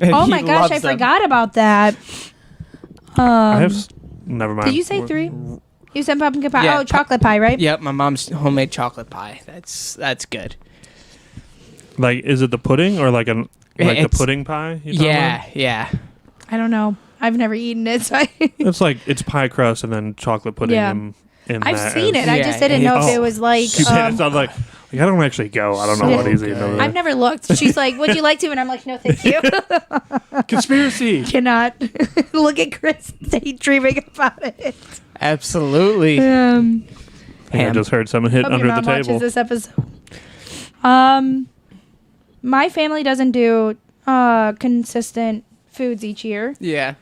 D: Oh
B: He
D: my gosh,
B: loves
D: I
B: them.
D: forgot about that.
C: I have. Never mind.
D: Did you say 3? You said pumpkin pie.
B: Yeah,
D: Oh, chocolate pie, right?
B: Yep, my mom's homemade chocolate pie. That's good.
C: Like, is it the pudding or like the
B: It's-
C: pudding pie? you talking
B: Yeah, yeah.
D: I don't know. I've never eaten it, so
C: about? It's like it's pie crust and then chocolate pudding.
D: Yeah.
C: in
D: I've
C: that
D: seen
C: as-
D: it. I
B: Yeah,
D: just didn't know if
C: it's-
D: it was like.
C: She said it sounds like I don't actually go. I don't know what he's eating over there.
D: I've never looked. She's like, "Would you like to?" And I'm like, "No, thank you."
C: Conspiracy.
D: Cannot look at Chris daydreaming about it.
B: Absolutely.
C: I think I
B: Ham.
C: just heard someone hit
D: Hope
C: under
D: your
C: the
D: mom watches
C: table.
D: this episode. My family doesn't do consistent foods each year
B: Yeah.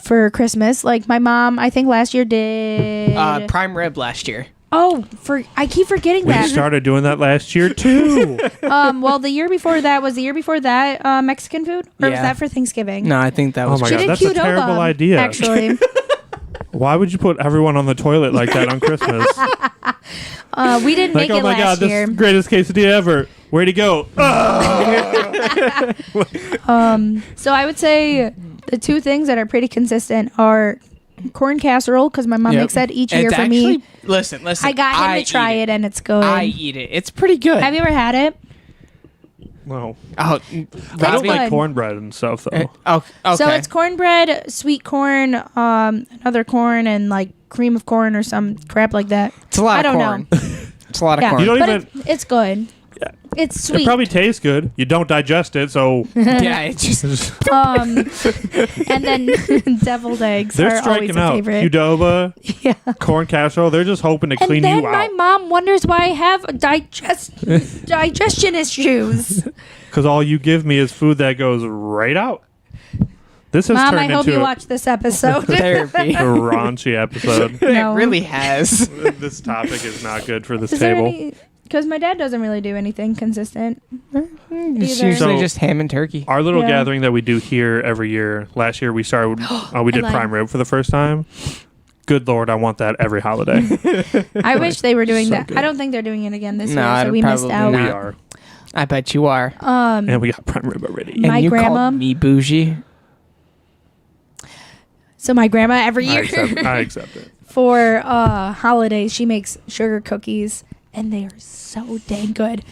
D: for Christmas. Like my mom, I think last year did.
B: Prime rib last year.
D: I keep forgetting
C: We
D: that.
C: started doing that last year too.
D: Well, the year before that Mexican food, or was
B: Yeah.
D: that for Thanksgiving?
B: No, I think that
C: Oh
B: was.
C: my
D: She
C: God,
D: did
C: that's a
D: Qdoba,
C: terrible idea.
D: Actually,
C: Why would you put everyone on the toilet like that on Christmas?
D: we didn't
C: Like,
D: make
C: oh
D: it
C: my God,
D: last
C: this
D: year.
C: is the greatest quesadilla ever. Where'd he go?
D: So I would say the 2 things that are pretty consistent are corn casserole, because my mom
B: Yep.
D: makes that each year
B: It's
D: for
B: actually,
D: me.
B: Listen.
D: I got him to try
B: eat
D: it, and it's good.
B: I eat it. It's pretty good.
D: Have you ever had it?
C: No.
B: Oh,
C: I don't
B: Robbie?
C: like
D: good.
C: cornbread and stuff though.
B: Oh, okay.
D: So it's cornbread, sweet corn, another corn, and like cream of corn or some crap like that.
B: It's a lot
D: I
B: of
D: don't
B: corn.
D: know.
B: It's a lot of
D: Yeah,
B: corn.
C: You don't
D: but
C: even-
D: it's good.
C: Yeah.
D: It's
C: It
D: sweet.
C: probably tastes good. You don't digest it, so
B: Yeah, it's just
D: And then deviled eggs
C: they're
D: are always
C: striking
D: a
C: out.
D: favorite.
C: Qdoba,
D: Yeah.
C: corn casserole. They're just hoping to
D: And
C: clean
D: then
C: you
D: my
C: out
D: mom wonders why I have digestion issues.
C: because all you give me is food that goes right out. This has
D: Mom, I
C: turned
D: hope
C: into
D: you
C: a
D: watch this episode.
B: therapy.
C: raunchy episode.
D: No.
B: It really has.
C: This topic is not good for this
D: Is there
C: table.
D: any? Because my dad doesn't really do anything consistent.
B: It's
D: Either.
B: usually
C: So-
B: just ham and turkey.
C: Our little
D: Yeah.
C: gathering that we do here every year. Last year we started. We did
D: lied.
C: prime rib for the first time. Good Lord, I want that every holiday.
D: I wish they were doing
C: So
D: that.
C: good.
D: I don't think they're doing it again this
B: No,
D: year, so
B: I'd
D: we missed
B: probably
D: out.
C: we
B: not.
C: are,
B: I bet you are.
C: and we got prime rib already.
D: My
B: and you
D: grandma-
B: called me bougie.
D: So my grandma every
C: I
D: year
C: accept it.
D: for holidays she makes sugar cookies, and they are so dang good.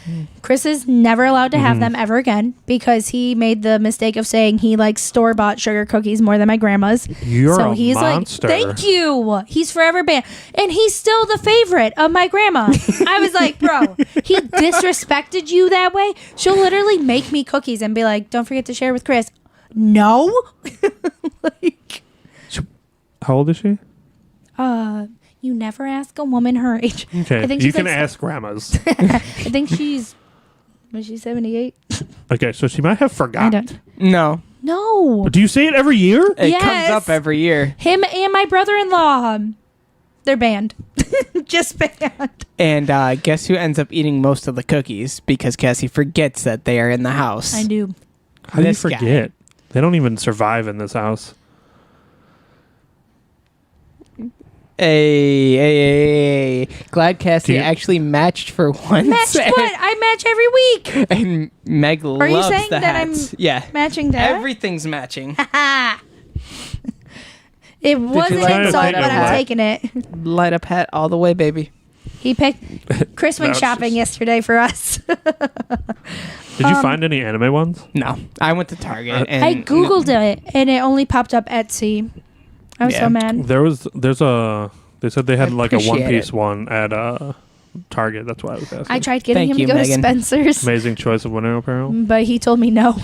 D: Chris is never allowed to have them ever again because he made the mistake of saying he likes store-bought sugar cookies more than my grandma's.
C: You're
D: So
C: a
D: he's
C: monster.
D: like, thank you. He's forever banned. And he's still the favorite of my grandma. I was like, bro, he disrespected you that way. She'll literally make me cookies and be like, don't forget to share with Chris. No. Like,
C: How old is she?
D: you never ask a woman her age.
C: Okay,
D: I think
C: you
D: she's
C: can
D: like,
C: ask grandmas.
D: I think she's, was she 78?
C: Okay, so she might have
D: I
C: forgotten.
D: don't.
B: No,
D: No.
C: But do you say it every year?
B: it
D: Yes.
B: comes up every year.
D: Him and my brother-in-law, they're banned. Just banned.
B: And guess who ends up eating most of the cookies because Cassie forgets that they are in the house.
D: I do.
C: How do you
B: This guy.
C: forget? They don't even survive in this house.
B: Hey. Glad Cassie
C: Do you-
B: actually matched for once.
D: Match what? I match every week.
B: And Meg
D: you
B: loves
D: saying
B: the
D: that I'm
B: hats. Yeah.
D: Matching that.
B: Everything's matching.
D: It wasn't
B: like
C: the
D: insult,
C: light
D: but
C: up
D: I'm
C: hat?
D: taking it.
B: Light up hat all the way, baby.
D: He picked. Chris went
C: was
D: shopping
C: just-
D: yesterday for us.
C: Did you find any anime ones?
B: No, I went to Target and
D: I googled it and it only popped up Etsy. I was
B: Yeah.
D: so mad.
C: There's a. They said they had
B: I
C: like a
B: appreciate
C: One Piece
B: it.
C: one at Target. That's why I was asking.
D: I tried getting
B: Thank
D: him
B: you,
D: to go
B: Megan.
D: to Spencer's,
C: Amazing choice of winter apparel.
D: but he told me no.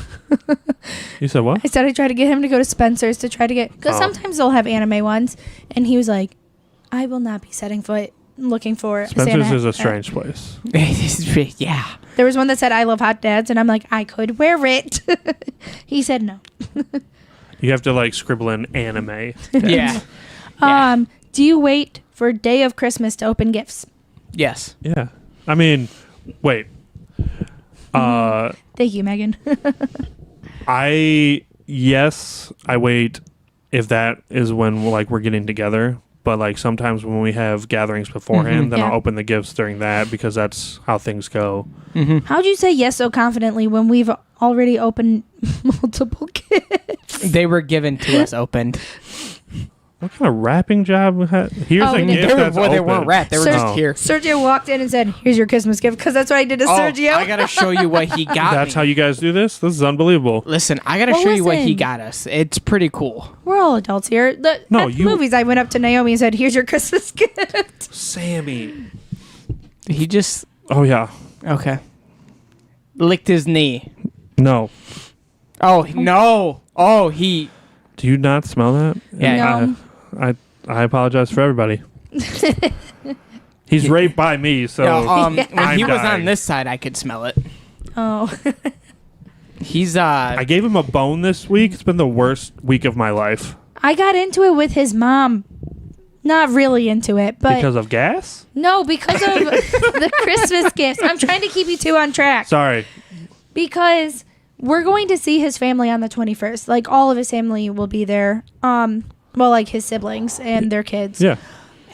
C: You said what?
D: I said I tried to get him to go to Spencer's to try to get, because
C: Oh.
D: sometimes they'll have anime ones, and he was like, I will not be setting foot looking for a
C: Spencer's
D: Santa
C: is a
D: hat."
C: strange place.
B: yeah.
D: There was one that said I love hot dads, and I'm like, I could wear it. He said no.
C: You have to like scribble in anime.
B: Yeah. Yeah.
D: Do you wait for day of Christmas to open gifts?
B: Yes.
C: Yeah. I mean, wait.
D: Thank you, Megan.
C: I wait if that is when we're getting together. But like sometimes when we have gatherings beforehand, then
D: Yeah.
C: I'll open the gifts during that because that's how things go.
D: How'd you say yes so confidently when we've already opened multiple gifts?
B: They were given to us opened.
C: What kind of wrapping job? Here's
D: Oh,
C: a
D: we
C: gift
D: did.
C: that's
B: They
C: open.
B: weren't wrapped. They were
D: Sir-
B: just here.
D: Sergio walked in and said, here's your Christmas gift, because that's what I did to
B: Oh,
D: Sergio.
B: I gotta show you what he got.
C: That's
B: me.
C: how you guys do this? This is unbelievable.
B: Listen, I gotta
D: Well,
B: show you what he
D: listen.
B: got us. It's pretty cool.
D: We're all adults here. At the movies, I went up to Naomi and said, here's your Christmas gift.
C: Sammy.
B: He just
C: Oh, yeah.
B: okay. Licked his knee.
C: No.
B: Oh no. Oh he.
C: Do you not smell that?
B: Yeah.
D: No.
C: I apologize for everybody. He's right by me, so
B: When
C: I'm
B: he was
C: dying.
B: on this side, I could smell it.
D: Oh.
B: He's
C: I gave him a bone this week. It's been the worst week of my life.
D: I got into it with his mom. Not really into it, but
C: Because of gas?
D: no, because of the Christmas gifts. I'm trying to keep you two on track.
C: Sorry.
D: Because we're going to see his family on the 21st. Like, all of his family will be there. Well, like his siblings and their kids.
C: Yeah.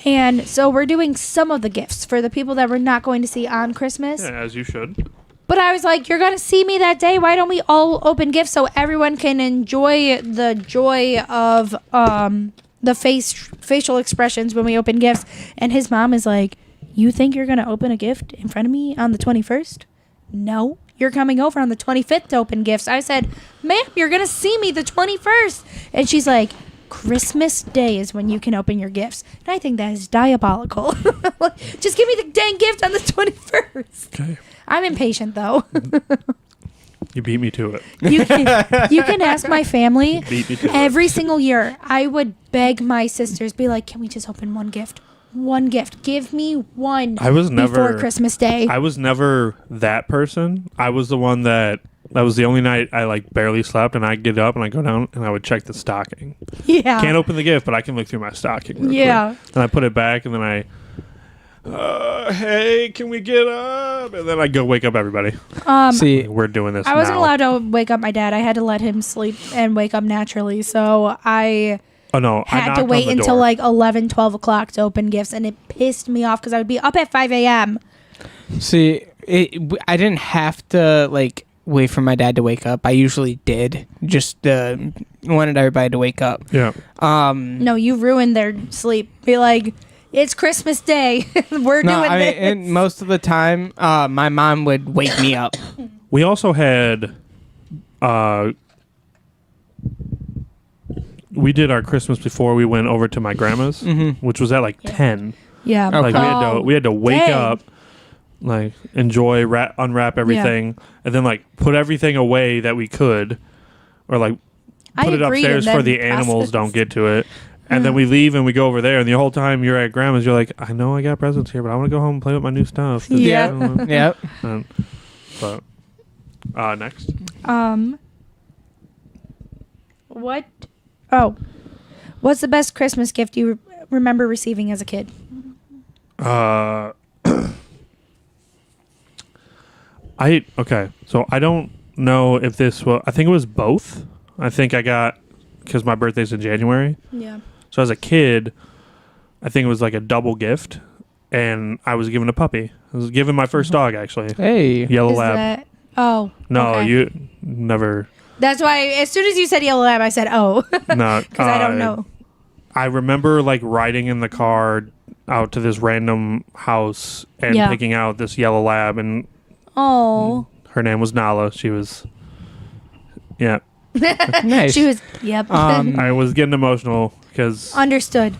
D: And so we're doing some of the gifts for the people that we're not going to see on Christmas.
C: Yeah, as you should.
D: But I was like, you're going to see me that day. Why don't we all open gifts so everyone can enjoy the joy of the facial expressions when we open gifts? And his mom is like, you think you're going to open a gift in front of me on the 21st? No, you're coming over on the 25th to open gifts. I said, ma'am, you're going to see me the 21st. And she's like, Christmas Day is when you can open your gifts. And I think that is diabolical. Just give me the dang gift on the 21st.
C: Okay.
D: I'm impatient, though.
C: You beat me to it.
D: You can ask my family.
C: Beat me to it.
D: Every single year, I would beg my sisters, be like, can we just open one gift? One gift. Give me one
C: I was never
D: before Christmas Day.
C: I was never that person. I was the one that was the only night I like barely slept, and I'd get up and I go down and I would check the stocking.
D: Yeah.
C: Can't open the gift, but I can look through my stocking. Real
D: Yeah.
C: quick. And I put it back, and then hey, can we get up? And then I go wake up everybody.
B: See,
C: We're doing this.
D: I wasn't
C: now.
D: allowed to wake up my dad. I had to let him sleep and wake up naturally. So I
C: Oh no! I
D: had
C: knocked
D: to
C: on
D: wait
C: the
D: until
C: door.
D: like 11, 12 o'clock to open gifts. And it pissed me off because I would be up at 5 a.m.
B: see, I didn't have to like wait for my dad to wake up. I usually did. Just wanted everybody to wake up.
C: Yeah.
D: No, you ruined their sleep. Be like, it's Christmas Day. We're
B: No,
D: doing
B: I mean,
D: this.
B: and most of the time, my mom would wake me up.
C: We also had. We did our Christmas before we went over to my grandma's, which was at like 10.
D: Yeah.
B: Okay.
C: Like we had to wake
D: dang.
C: up, like enjoy, unwrap everything, and then like put everything away that we could, or like
D: I
C: put it
D: agree,
C: upstairs
D: and
C: for
D: then
C: the animals
D: process.
C: don't get to it. And then we leave and we go over there, and the whole time you're at grandma's, you're like, I know I got presents here, but I want to go home and play with my new stuff.
D: Yeah.
B: Yep.
C: But next.
D: What? Oh. What's the best Christmas gift you remember receiving as a kid?
C: So I don't know if this was. I think it was both. I think I got because my birthday's in January.
D: Yeah.
C: So as a kid, I think it was like a double gift, and I was given a puppy. I was given my first dog actually,
B: Hey.
C: yellow
D: Is
C: lab.
D: that? Oh.
C: No,
D: okay.
C: you never.
D: That's why as soon as you said yellow lab, I said, oh.
C: No,
D: Because I don't know.
C: I remember like riding in the car out to this random house and
D: Yeah.
C: picking out this yellow lab, and
D: Oh.
C: her name was Nala. She was, yeah.
B: Nice.
D: She was, yep.
C: I was getting emotional because
D: Understood.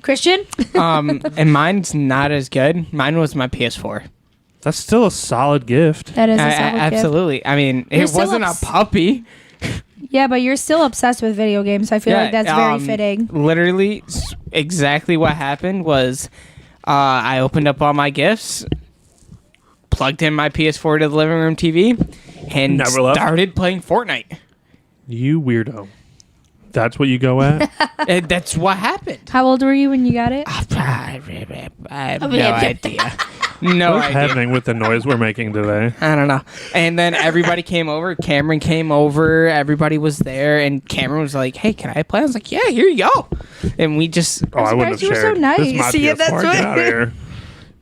D: Christian?
B: And mine's not as good. Mine was my PS4.
C: that's still a solid gift.
D: That is a solid gift.
B: Absolutely. I mean,
D: You're
B: it
D: still
B: wasn't a
D: ups-
B: puppy.
D: Yeah, but you're still obsessed with video games. So I feel like that's very fitting.
B: Literally, exactly what happened was I opened up all my gifts, plugged in my PS4 to the living room TV, and
C: Never left.
B: started playing Fortnite.
C: You weirdo. That's what you go at?
B: And that's what happened.
D: How old were you when you got it?
B: I have no idea. No
C: What's
B: idea.
C: happening with the noise we're making today?
B: I don't know. And then everybody came over. Cameron came over. Everybody was there. And Cameron was like, hey, can I play? I was like, yeah, here you go. And we just...
C: Oh, I wouldn't have
D: surprised you were so
C: shared. This is my
D: nice. Yeah,
C: PS4.
D: that's
C: Get
D: what-
C: out of here.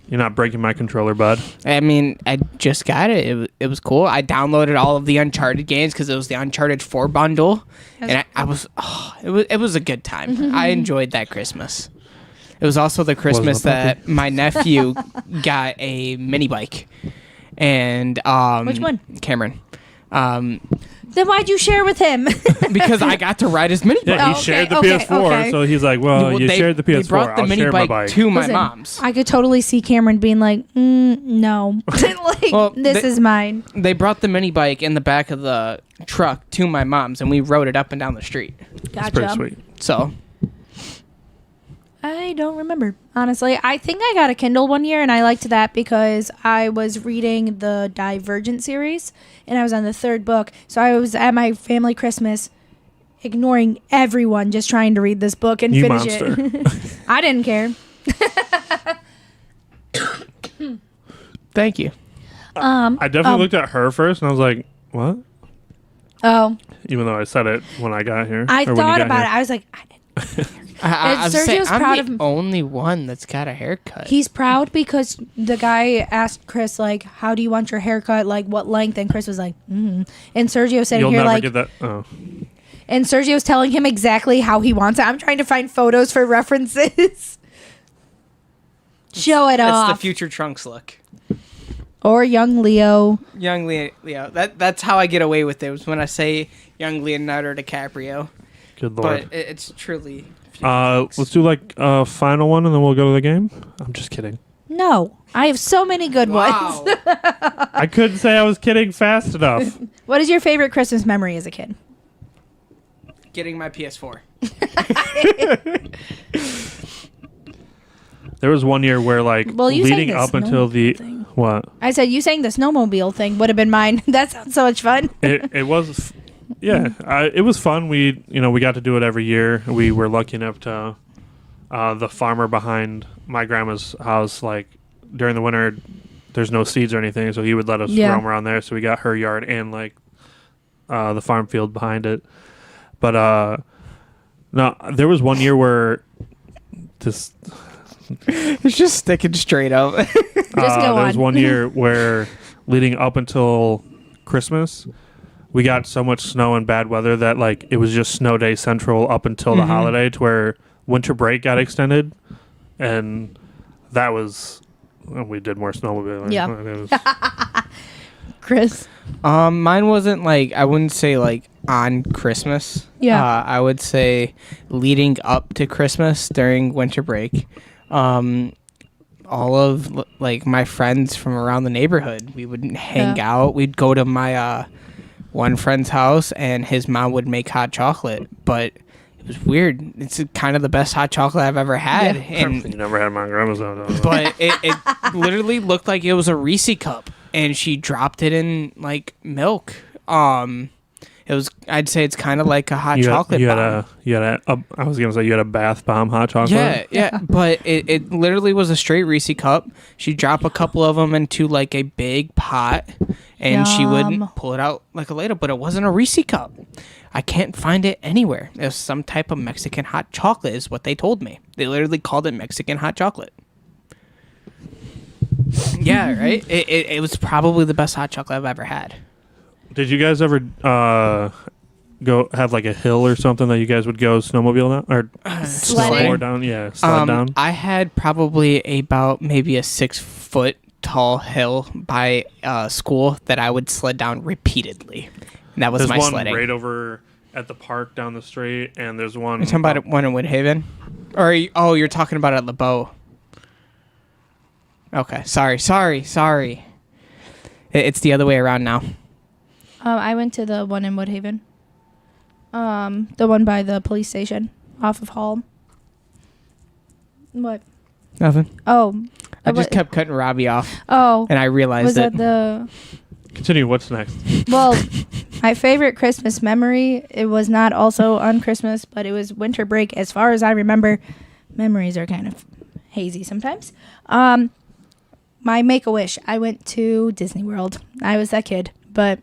C: You're not breaking my controller, bud.
B: I mean, I just got it. It was cool. I downloaded all of the Uncharted games because it was the Uncharted 4 bundle. And I was... Oh, it was a good time. I enjoyed that Christmas. It was also the Christmas that my nephew got a mini bike. And...
D: Which one?
B: Cameron.
D: Then why'd you share with him?
B: Because I got to ride his mini bike.
C: Yeah, he
D: okay,
C: shared the
D: okay,
C: PS4,
D: okay.
C: so he's like, well, you shared the PS4.
B: They brought the
C: I'll
B: mini
C: share
B: bike,
C: my bike.
B: to my
D: Listen,
B: mom's.
D: I could totally see Cameron being like, no. Like,
B: Well,
D: this is mine.
B: They brought the mini bike in the back of the truck to my mom's, and we rode it up and down the street.
C: It's pretty
D: Gotcha.
C: sweet.
B: So,
D: I don't remember, honestly. I think I got a Kindle one year, and I liked that because I was reading the Divergent series, and I was on the third book. So I was at my family Christmas, ignoring everyone, just trying to read this book and
C: You
D: finish it. I didn't care.
B: thank you.
C: I definitely looked at her first, and I was like, what?
D: Oh,
C: Even though I said it when I got here.
D: I
C: or when you
D: thought
C: got
D: about
C: here.
D: it. I was like, I didn't.
B: I was
D: Sergio's
B: saying, I'm
D: proud
B: the
D: of him.
B: only one that's got a haircut.
D: He's proud because the guy asked Chris, like, how do you want your haircut? Like, what length? And Chris was like, And Sergio sitting
C: You'll
D: here
C: never
D: like,
C: get that. Oh.
D: and Sergio's telling him exactly how he wants it. I'm trying to find photos for references. Show it
B: That's
D: off.
B: the future Trunks look.
D: Or young Leo.
B: Young Leo. That's how I get away with it. Was when I say young Leonardo DiCaprio.
C: Good lord.
B: But it's truly.
C: Let's do like a final one, and then we'll go to the game. I'm just kidding.
D: No, I have so many good
B: Wow.
D: ones.
C: I couldn't say I was kidding fast enough.
D: What is your favorite Christmas memory as a kid?
B: Getting my PS4.
C: There was one year where, like,
D: Well, you sang
C: leading
D: the
C: up until the
D: thing.
C: what?
D: I said you saying the snowmobile thing would have been mine. That sounds so much fun.
C: It was, yeah. It was fun. We got to do it every year. We were lucky enough to. The farmer behind my grandma's house, like during the winter, there's no seeds or anything, so he would let us roam around there. So we got her yard and like the farm field behind it. But no, there was one year where this.
B: It's just sticking straight up.
D: Just go
C: There
D: on.
C: was one year where leading up until Christmas, we got so much snow and bad weather that like it was just snow day central up until the holiday, to where winter break got extended, and that was we did more snowmobiling.
D: Yeah.
C: It was-
D: Chris.
B: Mine wasn't like, I wouldn't say like on Christmas.
D: Yeah.
B: I would say leading up to Christmas during winter break. All of like my friends from around the neighborhood, we would hang out. We'd go to my one friend's house, and his mom would make hot chocolate, but it was weird. It's kind of the best hot chocolate I've ever had. And
C: you never had my grandma's house.
B: but it literally looked like it was a Reese cup, and she dropped it in like milk. It was, I'd say it's kind of like a hot chocolate bomb.
C: I was gonna say you had a bath bomb hot chocolate.
B: Yeah, but it literally was a straight Reese cup. She'd drop a couple of them into like a big pot, and she would pull it out like a ladle, but it wasn't a Reese cup. I can't find it anywhere. It was some type of Mexican hot chocolate is what they told me. They literally called it Mexican hot chocolate. Yeah, right? It was probably the best hot chocolate I've ever had.
C: Did you guys ever go have like a hill or something that you guys would go snowmobile down or snowboard down? Yeah, sled down.
B: I had probably about maybe a 6-foot tall hill by school that I would sled down repeatedly. And that was
C: There's
B: my
C: one
B: sledding.
C: right over at the park down the street, and there's one.
B: You're talking about one in Woodhaven? Or you're talking about at LeBeau. Okay, sorry. It's the other way around now.
D: I went to the one in Woodhaven. The one by the police station off of Hall. What?
B: Nothing.
D: Oh.
B: I just kept cutting Robbie off,
D: Oh.
B: and I realized
D: Was that the...
C: Continue. What's next?
D: Well, my favorite Christmas memory, it was not also on Christmas, but it was winter break. As far as I remember, memories are kind of hazy sometimes. My Make-A-Wish, I went to Disney World. I was that kid, but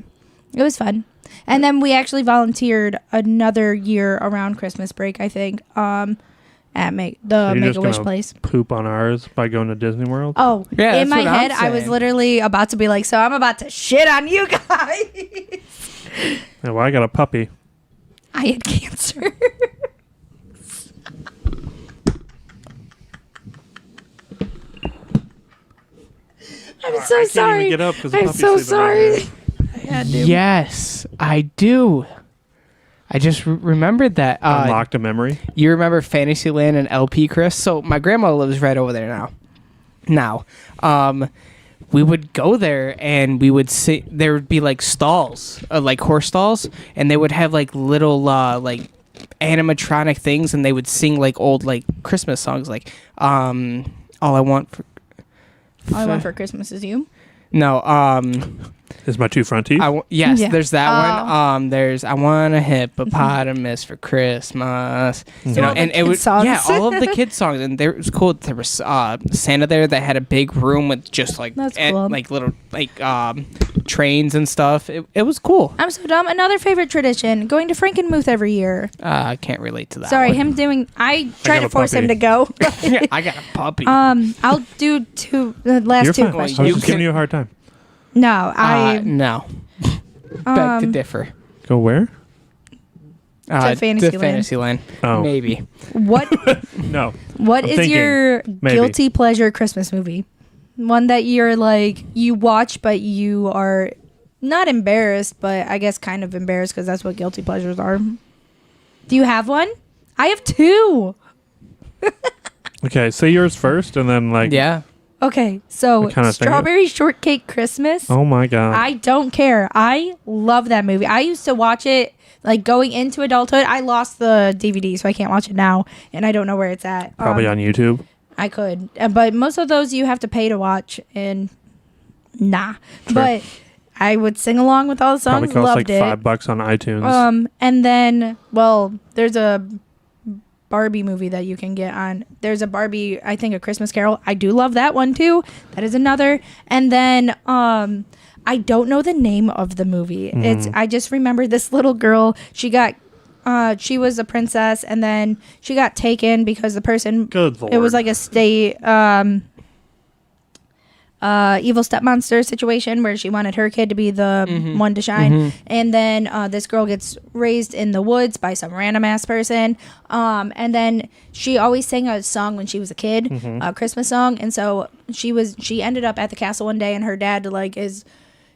D: it was fun. And then we actually volunteered another year around Christmas break, I think, at
C: So
D: the
C: you're just
D: Make-A-Wish
C: gonna
D: place.
C: Poop on ours by going to Disney World?
D: Oh,
B: Yeah,
D: in
B: that's
D: my
B: what I'm
D: head, I was
B: saying.
D: literally about to be like, so I'm about to shit on you guys.
C: Yeah, well, I got a puppy.
D: I had cancer. I'm so
C: I can't
D: sorry.
C: even get up 'cause the
D: I'm
C: puppy's
D: so
C: sleeping right
D: sorry.
C: here.
D: I had to.
B: Yes, I do. I just remembered that.
C: Unlocked a memory.
B: You remember Fantasyland and LP, Chris? So my grandma lives right over there now. We would go there and we would see, there would be like stalls, like horse stalls, and they would have like little like animatronic things, and they would sing like old like Christmas songs, like All I Want for
D: Christmas is you.
B: no
C: Is my two front teeth?
B: yes,
D: Yeah.
B: there's that one. There's I Want a Hippopotamus for Christmas. You know,
D: all the
B: and it
D: kid
B: was
D: songs.
B: yeah, all of the kids songs, and there it was cool. There was Santa there that had a big room with just like
D: That's cool.
B: like little like trains and stuff. It was cool.
D: I'm so dumb. Another favorite tradition: going to Frankenmuth every year.
B: I can't relate to that.
D: Sorry,
B: one.
D: him doing. I tried
C: got
D: to
C: a
D: force him
C: puppy.
D: to go.
B: I got a puppy.
D: I'll do last
C: You're
D: two
C: fine.
D: questions.
C: I was
B: You
C: just giving
B: can-
C: you a hard time.
D: No,
B: no. Beg to differ.
C: Go where?
D: Fantasyland.
B: Fantasyland.
C: Oh.
B: Maybe.
D: what
C: No.
D: What
C: I'm
D: is
C: thinking.
D: your
C: Maybe.
D: guilty pleasure Christmas movie? One that you're like, you watch, but you are not embarrassed, but I guess kind of embarrassed because that's what guilty pleasures are. Do you have one? I have two.
C: Okay, say yours first, and then like.
B: Yeah.
D: Okay, so
C: I kinda think
D: Strawberry Shortcake Christmas.
C: Oh my god.
D: I don't care. I love that movie. I used to watch it like going into adulthood. I lost the DVD, so I can't watch it now, and I don't know where it's at.
C: Probably on YouTube.
D: I could, but most of those you have to pay to watch, and nah.
C: Sure.
D: But I would sing along with all the songs.
C: Probably costs
D: Loved
C: like
D: it.
C: $5 on iTunes.
D: And then, well, there's a Barbie movie that you can get on. There's a Barbie, I think, A Christmas Carol. I do love that one too. That is another. And then, I don't know the name of the movie. I just remember this little girl. She was a princess, and then she got taken because the person.
C: Good Lord.
D: It was like a state. Evil stepmonster situation where she wanted her kid to be the one to shine, and then this girl gets raised in the woods by some random ass person, and then she always sang a song when she was a kid, a Christmas song, and so she ended up at the castle one day, and her dad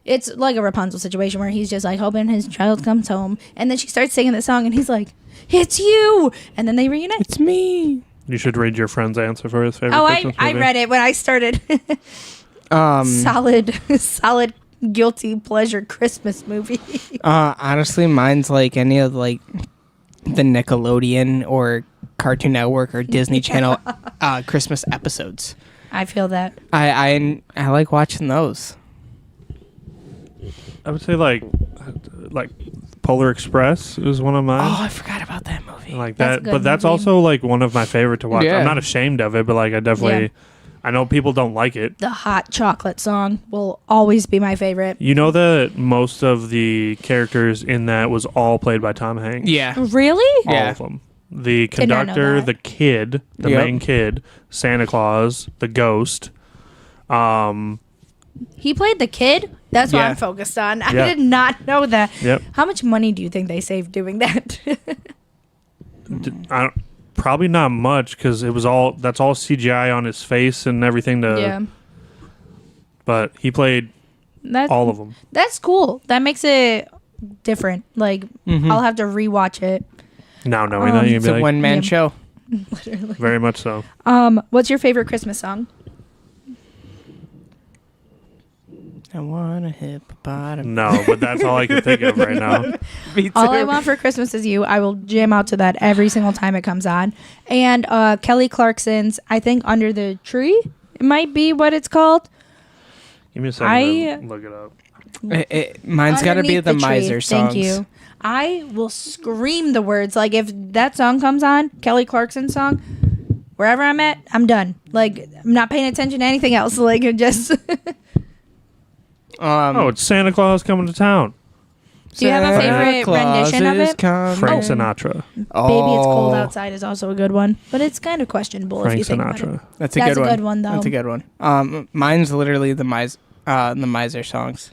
D: it's like a Rapunzel situation where he's just like hoping his child comes home, and then she starts singing the song, and he's like, "It's you," and then they reunite.
B: It's me.
C: You should read your friend's answer for his favorite
D: Oh,
C: Christmas
D: I
C: movie.
D: read it when I started. Solid guilty pleasure Christmas movie.
B: Honestly, mine's like any of like the Nickelodeon or Cartoon Network or Disney Channel Christmas episodes.
D: I feel that.
B: I like watching those.
C: I would say like Polar Express is one of mine.
B: Oh, I forgot about that movie.
C: Like
D: That's a
C: that,
D: good
C: but that's
D: movie.
C: also like one of my favorite to watch.
B: Yeah.
C: I'm not ashamed of it, but like I definitely,
D: Yeah.
C: I know people don't like it.
D: The hot chocolate song will always be my favorite.
C: You know that most of the characters in that was all played by Tom Hanks.
B: Yeah.
D: Really?
C: All
B: Yeah.
C: of them. The
D: Did not know
C: conductor,
D: that.
C: the kid, the
B: Yep.
C: main kid, Santa Claus, the ghost.
D: He played the kid? That's what
B: Yeah.
D: I'm focused on. I
C: Yeah.
D: did not know that.
C: Yep.
D: How much money do you think they saved doing that?
C: Probably not much because that's all CGI on his face and everything.
D: Yeah.
C: But he played
D: That,
C: all of them.
D: That's cool. That makes it different. Like, I'll have to rewatch it.
C: Now knowing that, you'd
B: It's
C: be
B: a
C: like,
B: one-man
D: Yeah.
B: show.
C: very much so.
D: What's your favorite Christmas song?
B: I want a hippopotamus.
C: No, but that's all I can think of right now.
B: Me too.
D: All I Want for Christmas Is You. I will jam out to that every single time it comes on. And Kelly Clarkson's, I think, Under the Tree. It might be what it's called.
C: Give me a second to look it up.
B: Mine's got to be
D: Underneath
B: the
D: Tree.
B: Miser songs.
D: Thank you. I will scream the words. Like, if that song comes on, Kelly Clarkson's song, wherever I'm at, I'm done. Like, I'm not paying attention to anything else. Like, it just...
C: Oh, it's Santa Claus coming to town.
D: Do you have a favorite
B: Claus
D: rendition of
B: is
D: it?
B: coming.
C: Frank Sinatra.
D: Baby, It's Cold Outside is also a good one. But it's kind of questionable if
C: Frank
D: you think about it.
C: Sinatra.
B: That's a
D: That's
B: good
D: a
B: one.
D: good one, though.
B: That's a good one. Mine's literally the Miser songs.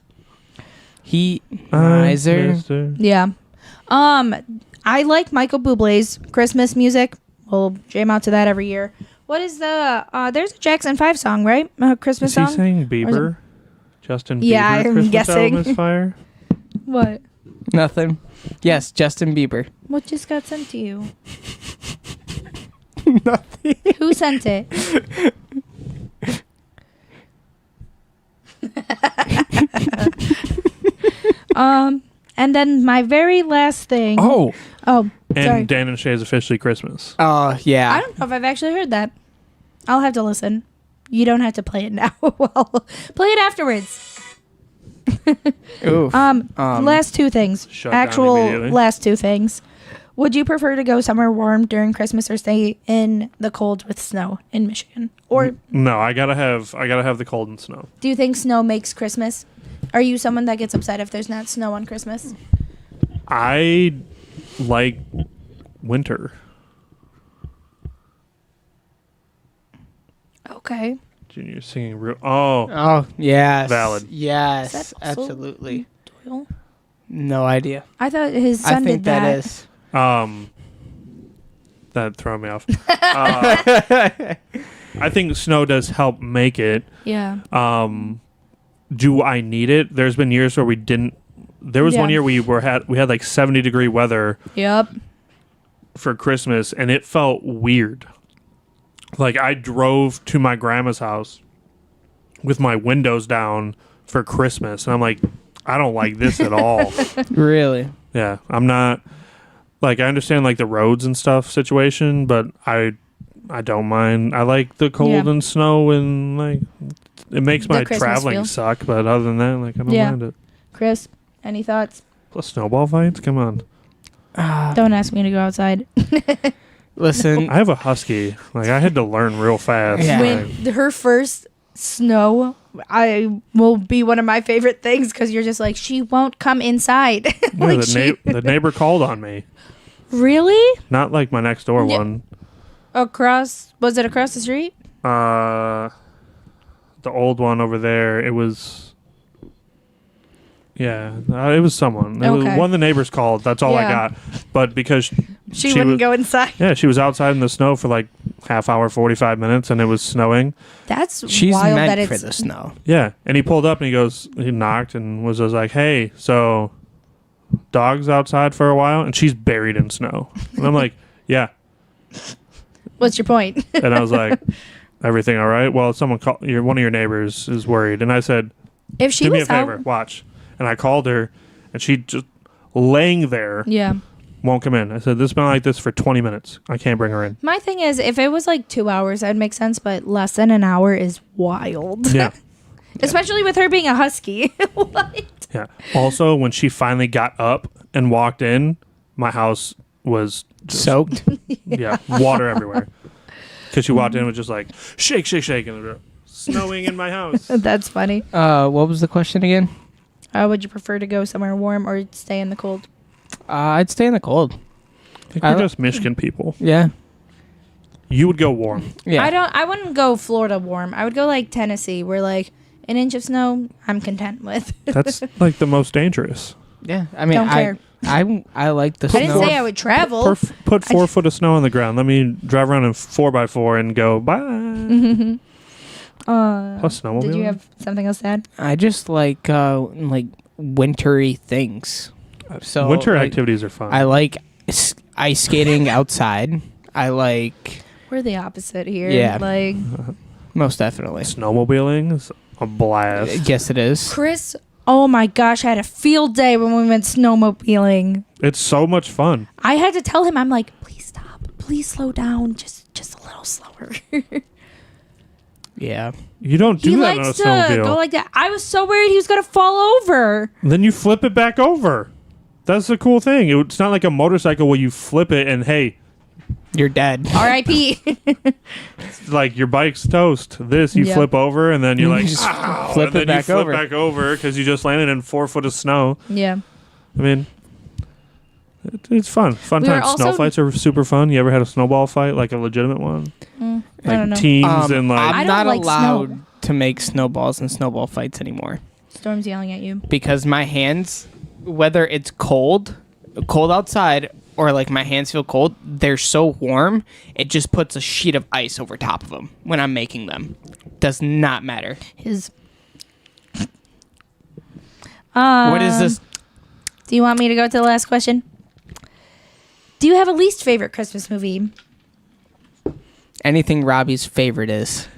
B: Miser.
C: Mister.
D: Yeah. I like Michael Bublé's Christmas music. We'll jam out to that every year. What is the there's a Jackson 5 song, right? A Christmas
C: Is he
D: song?
C: saying Bieber? Justin Bieber?
D: Yeah, I'm
C: Christmas
D: guessing.
C: album is fire?
D: What?
B: Nothing. Yes, Justin Bieber.
D: What just got sent to you?
B: Nothing.
D: Who sent it? And then my very last thing.
B: Oh.
D: Oh,
C: And
D: sorry.
C: Dan and Shay is officially Christmas.
B: Oh, yeah.
D: I don't know if I've actually heard that. I'll have to listen. You don't have to play it now. Well, play it afterwards.
B: Oof.
D: Last two things.
C: Shut down
D: Actual
C: immediately.
D: last two things. Would you prefer to go somewhere warm during Christmas or stay in the cold with snow in Michigan? Or
C: No, I gotta have the cold and snow.
D: do you think snow makes Christmas? Are you someone that gets upset if there's not snow on Christmas?
C: I like winter.
D: Okay.
C: Junior singing real. Oh,
B: Oh, yes.
C: Valid.
B: Yes,
D: Is that also
B: absolutely.
D: Doyle?
B: No idea.
D: I thought his son
B: I think
D: did that.
B: that is.
C: that threw me off. I think snow does help make it.
D: Yeah.
C: Do I need it? There's been years where we didn't. There was one year we had like 70-degree weather.
D: Yep.
C: For Christmas, and it felt weird. Like I drove to my grandma's house with my windows down for Christmas, and I'm like, I don't like this at all.
B: Really?
C: Yeah, I'm not. Like I understand like the roads and stuff situation, but I don't mind. I like the cold and snow, and like it makes my
D: Christmas
C: traveling
D: feel.
C: suck. But other than that, like I don't mind it.
D: Chris, any thoughts?
C: Plus snowball fights. Come on.
D: Don't ask me to go outside.
B: Listen,
C: I have a husky. Like I had to learn real fast.
B: Yeah.
C: Like,
D: When her first snow, I will be one of my favorite things because you're just like, she won't come inside.
C: yeah,
D: Like
C: the neighbor called on me.
D: Really?
C: Not like my next door
D: Yeah.
C: one.
D: Was it across the street?
C: The old one over there. It was. Yeah, it was someone. It was
D: Okay.
C: one of the neighbors called. That's all I
D: Yeah.
C: got. But because
D: She wouldn't
C: was,
D: go inside.
C: Yeah, she was outside in the snow for like half hour, 45 minutes, and it was snowing.
D: That's
B: she's
D: wild
B: meant
D: that
B: for
D: it's
B: the snow.
C: Yeah, and he pulled up and he knocked and was just like, "Hey, so dogs outside for a while?" And she's buried in snow. And I'm like, "Yeah."
D: What's your point?
C: And I was like, "Everything all right?" Well, someone called. One of your neighbors is worried, and I said,
D: If she
C: "Do me a
D: was
C: favor,
D: out,
C: watch." And I called her, and she just laying there
D: yeah.
C: won't come in. I said, "This has been like this for 20 minutes. I can't bring her in."
D: My thing is, if it was like 2 hours, that'd make sense, but less than an hour is wild.
C: Yeah,
D: Especially with her being a husky. What?
C: yeah. Also, when she finally got up and walked in, my house was just,
B: Soaked.
C: yeah, water everywhere. Because she walked in and was just like shake, shake, shake, and it was snowing in my house.
D: That's funny.
B: What was the question again?
D: Would you prefer to go somewhere warm or stay in the cold?
B: I'd stay in the cold.
C: I think we're just Michigan people.
B: Yeah.
C: You would go warm.
B: Yeah.
D: I wouldn't go Florida warm. I would go like Tennessee, where like an inch of snow I'm content with.
C: That's like the most dangerous.
B: Yeah. I mean,
D: Don't care.
B: I like the
D: I didn't
B: snow.
D: say I would travel.
C: Put 4 foot of snow on the ground. Let me drive around in 4x4 and go bye. Plus snowmobile.
D: Did you have something else to add?
B: I just like wintry things. So
C: winter
B: like,
C: activities are fun.
B: I like ice skating outside. I like
D: We're the opposite here.
B: Yeah.
D: Like
B: most definitely.
C: Snowmobiling is a blast.
B: Yes, it is.
D: Chris, oh my gosh, I had a field day when we went snowmobiling.
C: It's so much fun.
D: I had to tell him, I'm like, please stop, please slow down, just a little slower.
B: Yeah.
C: You don't do
D: He
C: that on a
D: likes to
C: snowmobile.
D: go like that. I was so worried he was gonna fall over.
C: Then you flip it back over. That's the cool thing. It's not like a motorcycle where you flip it and hey,
B: You're dead.
D: R.I.P.
C: like your bike's toast. This you
D: Yep.
C: flip over and then you're
B: You
C: like
B: just
C: "Ow,"
B: flip
C: and
B: it
C: then
B: back
C: you flip
B: over.
C: back over because you just landed in 4 foot of snow.
D: Yeah.
C: I mean, it's fun. Fun
D: We were
C: times.
D: also-
C: Snow fights are super fun. You ever had a snowball fight, like a legitimate one?
D: I
C: Like
D: don't know.
C: teams and like.
D: I
B: I'm
D: don't
B: not
D: like
B: allowed
D: snow.
B: to make snowballs and snowball fights anymore
D: Storm's yelling at you.
B: because my hands, whether it's cold outside or like my hands feel cold, they're so warm it just puts a sheet of ice over top of them when I'm making them. Does not matter.
D: His.
B: What is this?
D: Do you want me to go to the last question? Do you have a least favorite Christmas movie?
B: Anything Robbie's favorite is.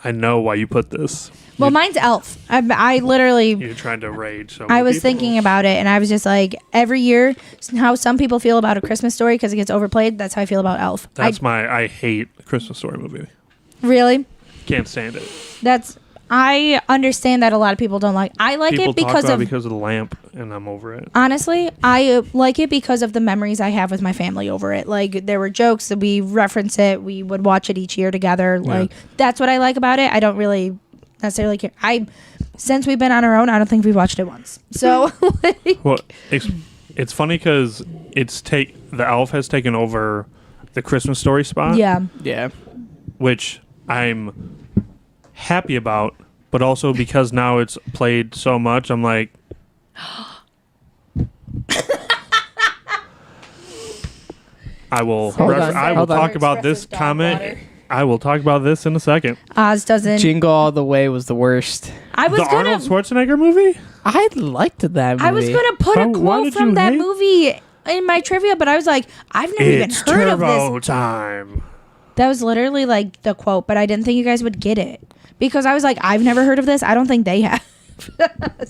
C: I know why you put this.
D: Well, mine's Elf. I literally,
C: You're trying to rage. So
D: I
C: many
D: was
C: people.
D: thinking about it, and I was just like, every year, how some people feel about A Christmas Story because it gets overplayed. That's how I feel about Elf.
C: I hate a Christmas Story movie.
D: Really?
C: Can't stand it.
D: I understand that a lot of people don't like. I like
C: People
D: it because
C: talk about
D: of.
C: it because of the lamp, and I'm over it.
D: Honestly, I like it because of the memories I have with my family over it. Like, there were jokes that we reference it. We would watch it each year together. Like, that's what I like about it. I don't really necessarily care. Since we've been on our own, I don't think we've watched it once. So,
C: Well, it's funny because the Elf has taken over the Christmas Story spot.
D: yeah.
B: Yeah.
C: Which I'm happy about, but also because now it's played so much, I'm like, I will
B: Hold on.
C: talk about
D: Express
C: this
D: his dog
C: comment
D: water.
C: I will talk about this in a second.
D: Oz doesn't.
B: Jingle All the Way was the worst.
D: I was
C: The
D: gonna.
C: Arnold Schwarzenegger movie?
B: I liked that movie.
D: I was gonna put a
C: Why
D: quote
C: did
D: from
C: you
D: that
C: hate-
D: movie in my trivia, but I was like, I've never even
C: It's
D: heard of
C: turbo
D: this.
C: time.
D: That was literally like the quote, but I didn't think you guys would get it because I was like, I've never heard of this. I don't think they have.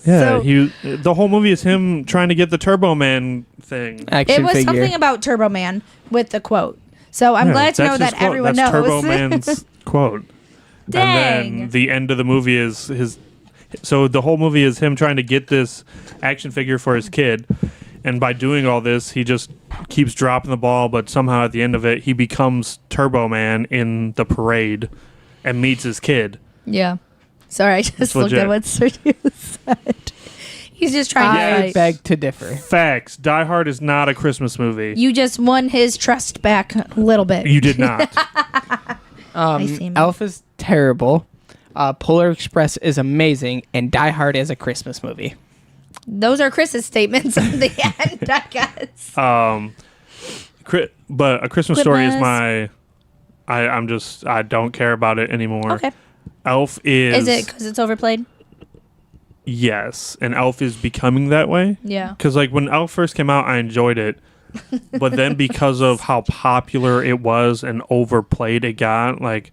C: Yeah,
D: So-
C: the whole movie is him trying to get the Turbo Man thing.
B: Action
D: It was
B: figure.
D: something about Turbo Man with the quote. So I'm
C: Yeah,
D: glad to know
C: that's
D: that
C: his quote.
D: everyone
C: That's
D: knows.
C: Turbo Man's quote.
D: Dang.
C: And then the end of the movie is his. So the whole movie is him trying to get this action figure for his kid, and by doing all this, he just keeps dropping the ball. But somehow at the end of it, he becomes Turbo Man in the parade, and meets his kid.
D: Yeah. Sorry, I just
C: It's
D: looked
C: legit.
D: at what Sergio said. He's just trying to
B: I
D: fight.
B: beg to differ.
C: Facts. Die Hard is not a Christmas movie.
D: You just won his trust back a little bit.
C: You did not.
D: I see, man.
B: Elf is terrible. Polar Express is amazing, and Die Hard is a Christmas movie.
D: Those are Chris's statements at the end, I guess.
C: But A Christmas Story is
D: Christmas.
C: I don't care about it anymore.
D: Okay.
C: Elf is.
D: Is it because it's overplayed?
C: Yes, and Elf is becoming that way.
D: Yeah.
C: Because like when Elf first came out, I enjoyed it, but then because of how popular it was and overplayed it got, like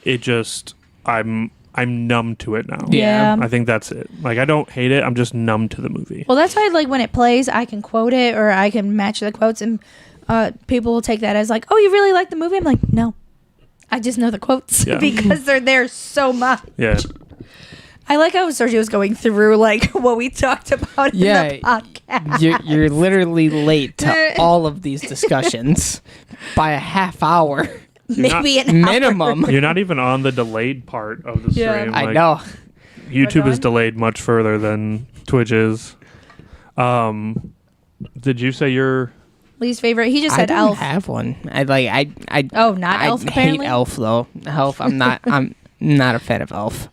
C: it just I'm numb to it now.
B: Yeah.
C: I think that's it. Like I don't hate it. I'm just numb to the movie.
D: Well, that's why, like, when it plays, I can quote it or I can match the quotes, and people will take that as like, "Oh, you really like the movie?" I'm like, "No, I just know the quotes
C: Yeah.
D: because they're there so much."
C: Yeah.
D: I like how Sergio's going through like what we talked about in
B: Yeah.
D: the podcast.
B: You're literally late to all of these discussions by a half hour
D: Maybe an hour.
B: minimum.
C: You're not even on the delayed part of the
D: Yeah.
C: stream.
B: I
C: Like,
B: know.
C: YouTube is
D: on?
C: delayed much further than Twitch is. Did you say your?
D: Least favorite. He just
B: I
D: said
B: don't
D: Elf.
B: have one. I
D: Oh, not Elf,
B: hate
D: apparently?
B: Elf though. Elf. I'm not a fan of Elf.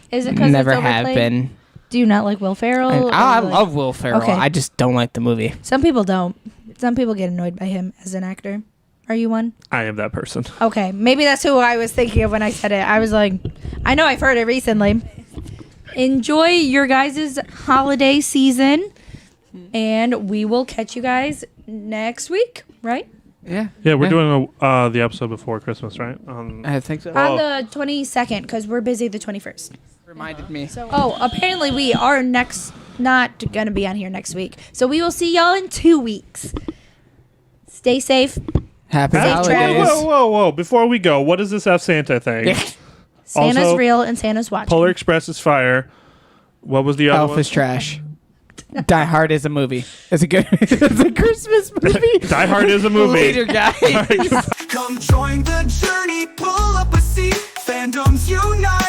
D: Is it because
B: Never
D: it's
B: have
D: overplayed?
B: been.
D: Do you not like Will Ferrell? or,
B: I
D: like-
B: love Will Ferrell.
D: Okay.
B: I just don't like the movie.
D: Some people don't. Some people get annoyed by him as an actor. Are you one?
C: I am that person.
D: Okay, maybe that's who I was thinking of when I said it. I was like, I know I've heard it recently. Enjoy your guys' holiday season, and we will catch you guys next week, right?
B: Yeah.
C: Yeah, we're doing the episode before Christmas, right?
B: I think so.
D: On the 22nd, because we're busy the 21st.
B: Reminded me.
D: Oh, apparently we are not going to be on here next week. So we will see y'all in 2 weeks. Stay safe.
B: Happy
D: Safe
B: holidays.
D: travels.
C: Whoa! Before we go, what is this F Santa thing?
D: Santa's
C: Also,
D: real and Santa's watching.
C: Polar Express is fire. What was the other
B: Elf
C: one?
B: is trash. Die Hard is a movie. It's a good. It's a Christmas movie.
C: Die Hard is a movie.
B: Later, guys.
A: Come join the journey, pull up a seat. Fandoms unite.